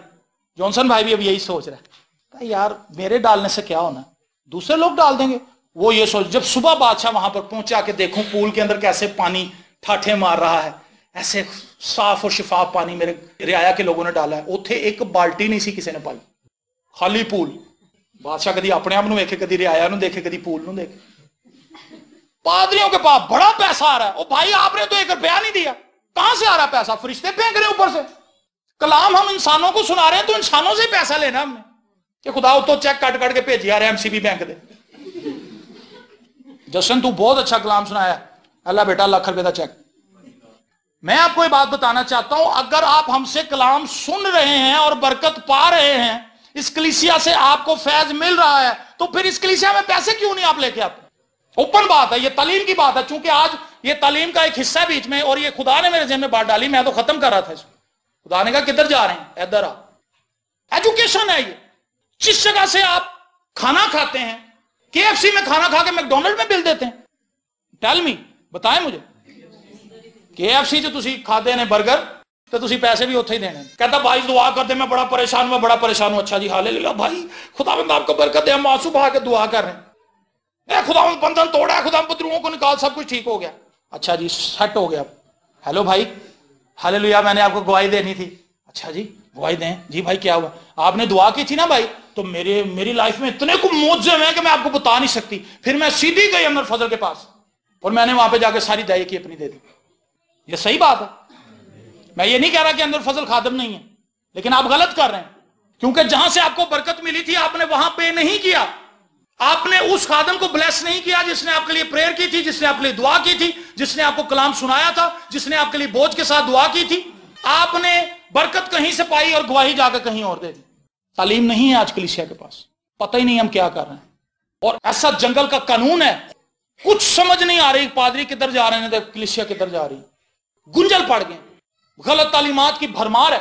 جانسن بھائی بھی اب یہی سوچ رہا ہے یار میرے ڈالنے سے کیا ہونا ہے، دوسرے لوگ ڈال دیں گے۔ وہ یہ سوچ، جب صبح بادشاہ وہاں پر پہنچا کہ دیکھوں پول کے اندر کیسے پانی ٹھاٹھے مار رہا ہے، ایسے صاف اور شفاف پانی میرے رعایا کے لوگوں نے ڈالا ہے، اتھے ایک بالٹی نہیں سی کسی نے پائی، خالی پول۔ بادشاہ کدی اپنے آپ نو دیکھے، کدی رعایا نو دیکھے، کدی پول نو دیکھے۔ پادریوں کے پاس بڑا پیسہ آ رہا ہے، او بھائی آپ نے تو 1 روپیہ نہیں دیا، کہاں سے آ رہا پیسہ؟ فرشتے پھینک رہے ہیں اوپر سے، کلام ہم انسانوں کو سنا رہے ہیں تو انسانوں سے ہی پیسہ لینا ہم نے کہ خدا تو چیک کٹ کٹ کے بھیجی آ رہے ہیں MCB بینک دے۔ جسن تو بہت اچھا کلام سنایا، اللہ بیٹا لاکھ روپے کا چیک۔ میں آپ کو یہ بات بتانا چاہتا ہوں، اگر آپ ہم سے کلام سن رہے ہیں اور برکت پا رہے ہیں، اس کلیسیا سے آپ کو فیض مل رہا ہے، تو پھر اس کلیسیا میں پیسے کیوں نہیں آپ لے کے آتے؟ اوپن بات ہے، یہ تعلیم کی بات ہے، چونکہ آج یہ تعلیم کا ایک حصہ بیچ میں، اور یہ خدا نے میرے ذہن میں بات ڈالی، میں تو ختم کر رہا تھا اس کو۔ خدا نے کہا کدھر جا رہے ہیں؟ ادھر آ۔ ایجوکیشن ہے یہ، جس جگہ سے آپ کھانا کھاتے ہیں، KFC میں کھانا کھا کے میکڈونلڈ میں بل دیتے ہیں، ٹیل می، بتائیں مجھے۔ KFC جو تسی کھاتے ہیں برگر تو تسی پیسے بھی اتھے ہی دینے۔ کہتا بھائی دعا کر دے، میں بڑا پریشان ہوں، بڑا پریشان ہوں۔ اچھا جی ہاللیلویہ بھائی، خداوند آپ کو برکت دے، ہم آنسو بہا کے دعا کر رہے ہیں، اے خداوند بندھن توڑا ہے، خداوند بدروؤں کو نکال، سب کچھ ٹھیک ہو گیا۔ اچھا جی سیٹ ہو گیا۔ ہیلو بھائی، ہاللیلویہ میں نے آپ کو گواہی دینی تھی۔ اچھا جی گواہی دیں۔ جی بھائی کیا ہوا؟ آپ نے دعا کی تھی نا بھائی، تو میری لائف میں اتنے کو معجزے ہیں کہ میں آپ کو بتا نہیں سکتی۔ پھر میں سیدھی گئی انور فضل کے پاس اور میں نے وہاں پہ جا کے ساری دعائیں کی اپنی دے دی۔ یہ صحیح بات ہے، میں یہ نہیں کہہ رہا کہ انور فضل خادم نہیں ہے، لیکن آپ غلط کر رہے ہیں، کیونکہ جہاں سے آپ کو برکت ملی تھی آپ نے وہاں پہ نہیں کیا، آپ نے اس خادم کو بلیس نہیں کیا جس نے آپ کے لیے پریئر کی تھی، جس نے آپ کے لیے دعا کی تھی، جس نے آپ کو کلام سنایا تھا، جس نے آپ کے لیے بوجھ کے ساتھ دعا کی تھی۔ آپ نے برکت کہیں سے پائی اور گواہی جا کے کہیں اور دے دی۔ تعلیم نہیں ہے آج کلیسیا کے پاس، پتہ ہی نہیں ہم کیا کر رہے ہیں، اور ایسا جنگل کا قانون ہے، کچھ سمجھ نہیں آ رہی، پادری کدھر جا رہے ہیں، کلیسیا کدھر جا رہی، گنجل پڑ گئے، غلط تعلیمات کی بھرمار ہے۔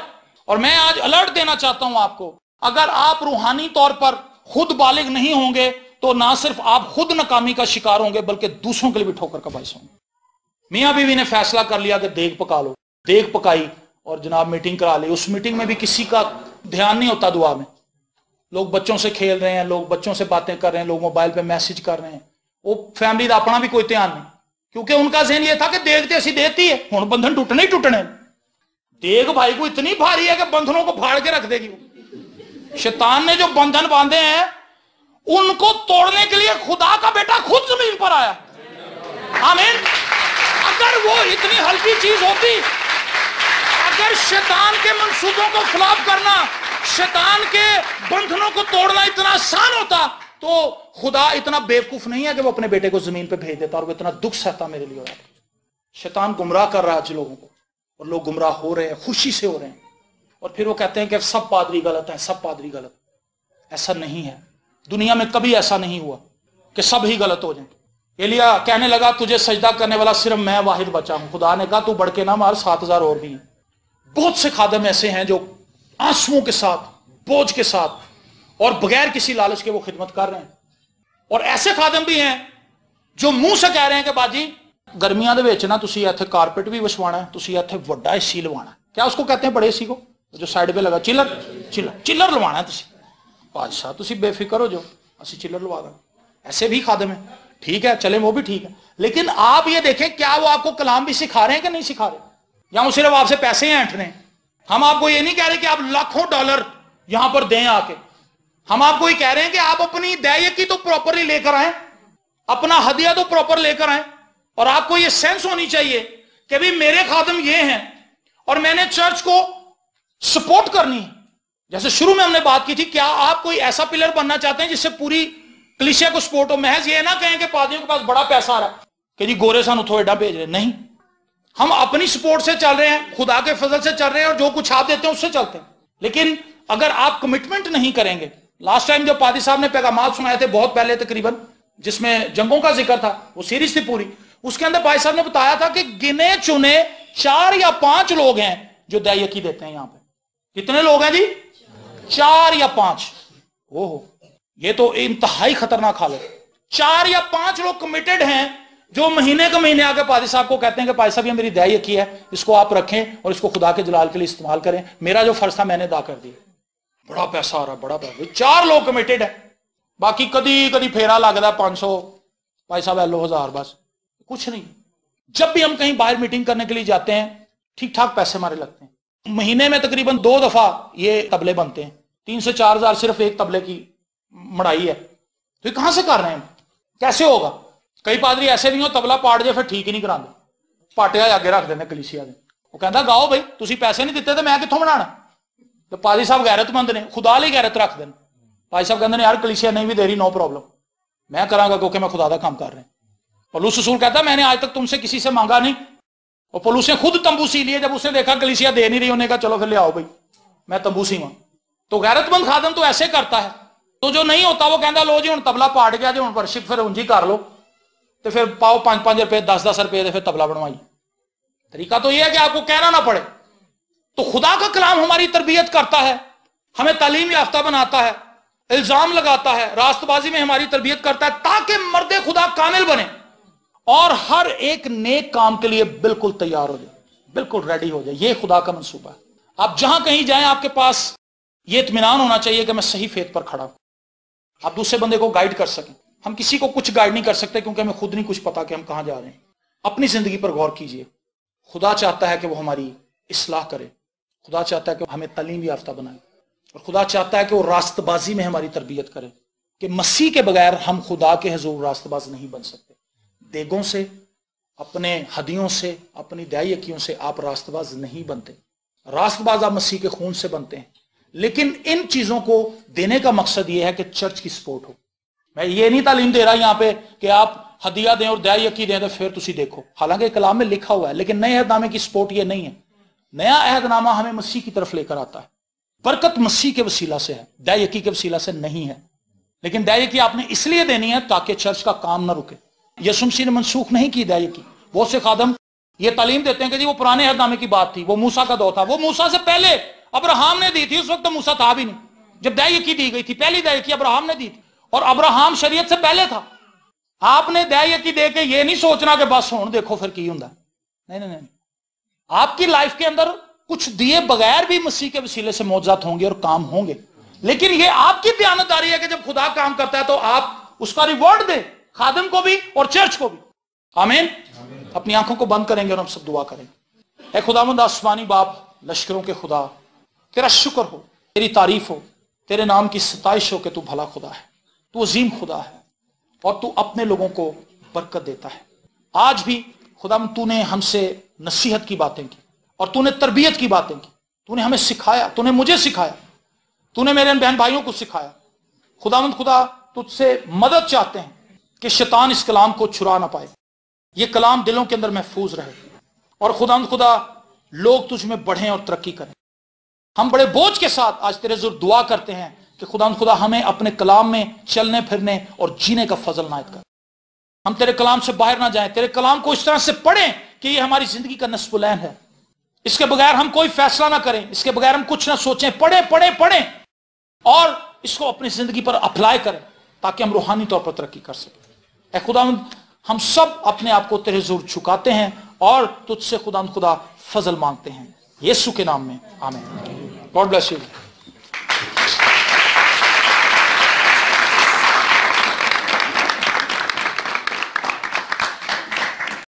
اور میں آج الرٹ دینا چاہتا ہوں آپ کو، اگر آپ روحانی طور پر خود بالغ نہیں ہوں گے تو نہ صرف آپ خود ناکامی کا شکار ہوں گے بلکہ دوسروں کے لیے بھی ٹھوکر کا باعث ہوں گے۔ میاں بیوی نے فیصلہ کر لیا کہ دیگ پکا لو، دیگ پکائی اور جناب میٹنگ کرا لی، اس میٹنگ میں بھی کسی کا دھیان نہیں ہوتا دعا میں، لوگ بچوں سے کھیل رہے ہیں، لوگ بچوں سے باتیں کر رہے ہیں، لوگ موبائل پہ میسج کر رہے ہیں، وہ فیملی کا اپنا بھی کوئی دھیان نہیں، کیونکہ ان کا ذہن یہ تھا کہ دیگ تے اسی دیتی ہے، ہن بندھن ٹوٹنے ہی ٹوٹنے۔ دیگ بھائی کو اتنی بھاری ہے کہ بندھنوں کو پھاڑ کے رکھ دے گی۔ شیطان نے جو بندھن باندھے ہیں ان کو توڑنے کے لیے خدا کا بیٹا خود زمین پر آیا۔ آمین۔ اگر وہ اتنی ہلکی چیز ہوتی، اگر شیطان کے منصوبوں کو فلاپ کرنا، شیطان کے بندھنوں کو توڑنا اتنا آسان ہوتا تو خدا اتنا بیوقوف نہیں ہے کہ وہ اپنے بیٹے کو زمین پہ بھیج دیتا اور وہ اتنا دکھ سہتا میرے لیے۔ شیطان گمراہ کر رہا ہے آج لوگوں کو، اور لوگ گمراہ ہو رہے ہیں، خوشی سے ہو رہے ہیں، اور پھر وہ کہتے ہیں کہ سب پادری غلط ہیں، سب پادری غلط۔ ایسا نہیں ہے، دنیا میں کبھی ایسا نہیں ہوا کہ سب ہی غلط ہو جائیں۔ ایلیا کہنے لگا تجھے سجدہ کرنے والا صرف میں واحد بچا ہوں۔ خدا نے کہا تو بڑھ کے نہ مار، 7000 اور بھی ہیں۔ بہت سے خادم ایسے ہیں جو آنسوؤں کے ساتھ، بوجھ کے ساتھ اور بغیر کسی لالچ کے وہ خدمت کر رہے ہیں، اور ایسے خادم بھی ہیں جو منہ سے کہہ رہے ہیں کہ باجی گرمیاں دے وچ نا تسی ایتھے کارپٹ بھی وچھوانا ہے، تسی ایتھے وڈا اے سی لوانا ہے۔ کیا اس کو کہتے ہیں بڑے اے سی کو جو سائڈ پہ لگا؟ چلر لوانا ہے تسی۔ بادشاہ تسی بے فکر ہو جو، اسی چلر لوا دیں۔ ایسے بھی خادم ہیں، ٹھیک ہے، چلیں وہ بھی ٹھیک ہے، لیکن آپ یہ دیکھیں کیا وہ آپ کو کلام بھی سکھا رہے ہیں کہ نہیں سکھا رہے، یا وہ صرف آپ سے پیسے ہی اینٹ رہے ہیں؟ ہم آپ کو یہ نہیں کہہ رہے کہ آپ لاکھوں ڈالر یہاں پر دیں آ کے، ہم آپ کو یہ کہہ رہے ہیں کہ آپ اپنی دعائیکی تو پراپرلی لے کر آئیں، اپنا ہدیہ تو پراپر لے کر آئیں، اور آپ کو یہ سینس ہونی چاہیے کہ بھی میرے خادم یہ ہیں اور میں نے چرچ کو سپورٹ کرنی ہے۔ جیسے شروع میں ہم نے بات کی تھی، کیا آپ کوئی ایسا پلر بننا چاہتے ہیں جس سے پوری کلیسیا کو سپورٹ ہو؟ محض یہ نہ کہیں کہ پادریوں کے پاس بڑا پیسہ آ رہا ہے کہ جی گورے سانو تھوڑا ایڈا بھیج رہے، نہیں، ہم اپنی سپورٹ سے چل رہے ہیں، خدا کے فضل سے چل رہے ہیں، اور جو کچھ آپ دیتے ہیں اس سے چلتے ہیں۔ لیکن اگر آپ کمٹمنٹ نہیں کریں گے लास्ट टाइम जो पादी साहब ने पैगामात सुनाए थे बहुत पहले तकरीबन, जिसमें जंगों का जिक्र था, वो सीरीज थी पूरी, उसके अंदर पादी साहब ने बताया था कि गिने चुने 4 या 5 लोग हैं जो दायकी देते हैं यहां पे। कितने लोग हैं जी? 4 या 5। ओहो, ये तो इंतहाई खतरनाक हालत है। 4 या 5 लोग कमिटेड हैं जो महीने के महीने आके पादी साहब को कहते हैं कि पादी साहब ये मेरी दायकी है, इसको आप रखें और इसको खुदा के जलाल के लिए इस्तेमाल करें, मेरा जो फर्ज था मैंने अदा कर दिया। बड़ा पैसा आ रहा है, बड़ा पैसा। 4 लोग कमिटेड है, बाकी कदी कदी फेरा लगता है 500, भाई साहब लो 1000, बस कुछ नहीं। जब भी हम कहीं बाहर मीटिंग करने के लिए जाते हैं ठीक ठाक पैसे हमारे लगते हैं। महीने में तकरीबन 2 दफा ये तबले बनते हैं, 3 से 4 हजार सिर्फ एक तबले की मड़ाई है। तो ये कहां से कर रहे हैं, कैसे होगा? कई पादरी ऐसे नहीं हो तबला पाट जाए फिर ठीक ही नहीं कराते, पाटिया आगे रख देंगे कलीसिया दे। वो कहता गाओ भाई, तुसी पैसे नहीं दिते तो मैं कित्थों बनाना। तो पादरी साहब गैरतमंद ने, खुदा ਲਈ गैरत रख देन। पादरी साहब कहते हैं यार कलीसिया नहीं भी दे रही, नो प्रॉब्लम, मैं करांगा क्योंकि मैं खुदा का काम कर रहे हैं। पौलुस रसूल कहता मैंने आज तक तुमसे किसी से मांगा नहीं। और पौलुस ने खुद तंबू सी लिए, जब उसने देखा कलीसिया दे नहीं रही, उन्होंने कहा चलो फिर ले आओ भाई, मैं तंबू सीवा। तो गैरतमंद खादम तो ऐसे करता है। तो जो नहीं होता वो कहता लो जी हुण तबला पाट गया जी, हुण वर्शिप फिर उंजी कर लो, तो फिर पाओ 5-5 रुपए 10-10 रुपए फिर तबला बनवाइए। तरीका तो यह है कि आपको कहना ना पड़े। तो खुदा का कलाम हमारी तरबियत करता है, हमें तालीम याफ्ता बनाता है, इल्जाम लगाता है, रास्तबाजी में हमारी तरबियत करता है, ताकि मर्दे खुदा कामिल बने और हर एक नेक काम के लिए बिल्कुल तैयार हो जाए, बिल्कुल रेडी हो जाए। ये खुदा का मंसूबा है। आप जहां कहीं जाएं आपके पास ये इत्मीनान होना चाहिए कि मैं सही फेथ पर खड़ा हूं, आप दूसरे बंदे को गाइड कर सकें। हम किसी को कुछ गाइड नहीं कर सकते क्योंकि हमें खुद नहीं कुछ पता कि हम कहां जा रहे हैं। अपनी जिंदगी पर गौर कीजिए। खुदा चाहता है कि वो हमारी इस्लाह करे, खुदा चाहता है कि हमें तालीम याफ्ता बनाए, और खुदा चाहता है कि वो रास्तबाजी में हमारी तरबियत करे कि मसीह के बगैर हम खुदा के हुजूर रास्तबाज नहीं बन सकते। देगों से, अपने हदियों से, अपनी दायकियों से आप रास्तबाज नहीं बनते। रास्तबाज आप मसीह के खून से बनते हैं। लेकिन इन चीजों को देने का मकसद यह है कि चर्च की सपोर्ट हो। मैं ये नहीं तालीम दे रहा यहां पे कि आप हदिया दें और दायकी दें तो फिर तुसी देखो, हालांकि कलाम में लिखा हुआ है, लेकिन नए अहदनामे की सपोर्ट ये नहीं है। नया अहदनामा हमें मसीह की तरफ लेकर आता है। बरकत मसीह के वसीला से है, दायकी के वसीला से नहीं है। लेकिन दायकी आपने इसलिए देनी है ताकि चर्च का काम ना रुके। यीशु मसीह ने मनसूख नहीं की दायकी। बहुत से खादम ये तालीम देते हैं कि जी वो पुराने अहदनामे की बात थी, वो मूसा का दौर था। वो मूसा से पहले अब्राहम ने दी थी, उस वक्त तो मूसा था भी नहीं जब दायकी दी गई थी। पहली दायकी अब्राहम ने दी थी और अब्राहम शरीयत से पहले था। आपने दायकी दे के ये नहीं सोचना कि बस हुण देखो फिर की हुंदा। नहीं नहीं नहीं, आपकी लाइफ के अंदर कुछ दिए बगैर भी मसीह के वसीले से मौजूद होंगे और काम होंगे। लेकिन ये आपकी दयानतदारी है कि जब खुदा काम करता है तो आप उसका रिवॉर्ड दें, खादिम को भी और चर्च को भी। आमीन। अपनी आंखों को बंद करेंगे और हम सब दुआ करेंगे। ऐ खुदावंद आसमानी बाप, लश्करों के खुदा, तेरा शुक्र हो, तेरी तारीफ हो, तेरे नाम की सताइश हो कि तू भला खुदा है, तू अजीम खुदा है और तू अपने लोगों को बरकत देता है। आज भी खुदावंद तूने हमसे नसीहत की बातें की और तूने तरबियत की बातें की। तूने हमें सिखाया, तूने मुझे सिखाया, तूने मेरे बहन भाइयों को सिखाया। खुदावंद खुदा, तुझसे मदद चाहते हैं कि शैतान इस कलाम को छुरा ना पाए, ये कलाम दिलों के अंदर महफूज रहे और खुदावंद खुदा लोग तुझ में बढ़ें और तरक्की करें। हम बड़े बोझ के साथ आज तेरे ज़रूर दुआ करते हैं कि खुदावंद खुदा हमें अपने कलाम में चलने फिरने और जीने का फजल नायत कर। हम तेरे कलाम से बाहर ना जाएं, तेरे कलाम को इस तरह से पढ़ें कि ये हमारी जिंदगी का नस्बुलैन है। इसके बगैर हम कोई फैसला ना करें, इसके बगैर हम कुछ ना सोचें। पढ़ें पढ़ें पढ़ें और इसको अपनी जिंदगी पर अप्लाई करें ताकि हम रूहानी तौर पर तरक्की कर सकें। ऐ खुदावंद, हम सब अपने आप को तेरे ज़रूर झुकाते हैं और तुझसे खुदावंद खुदा फजल मांगते हैं, यीशु के नाम में, आमीन। God bless you.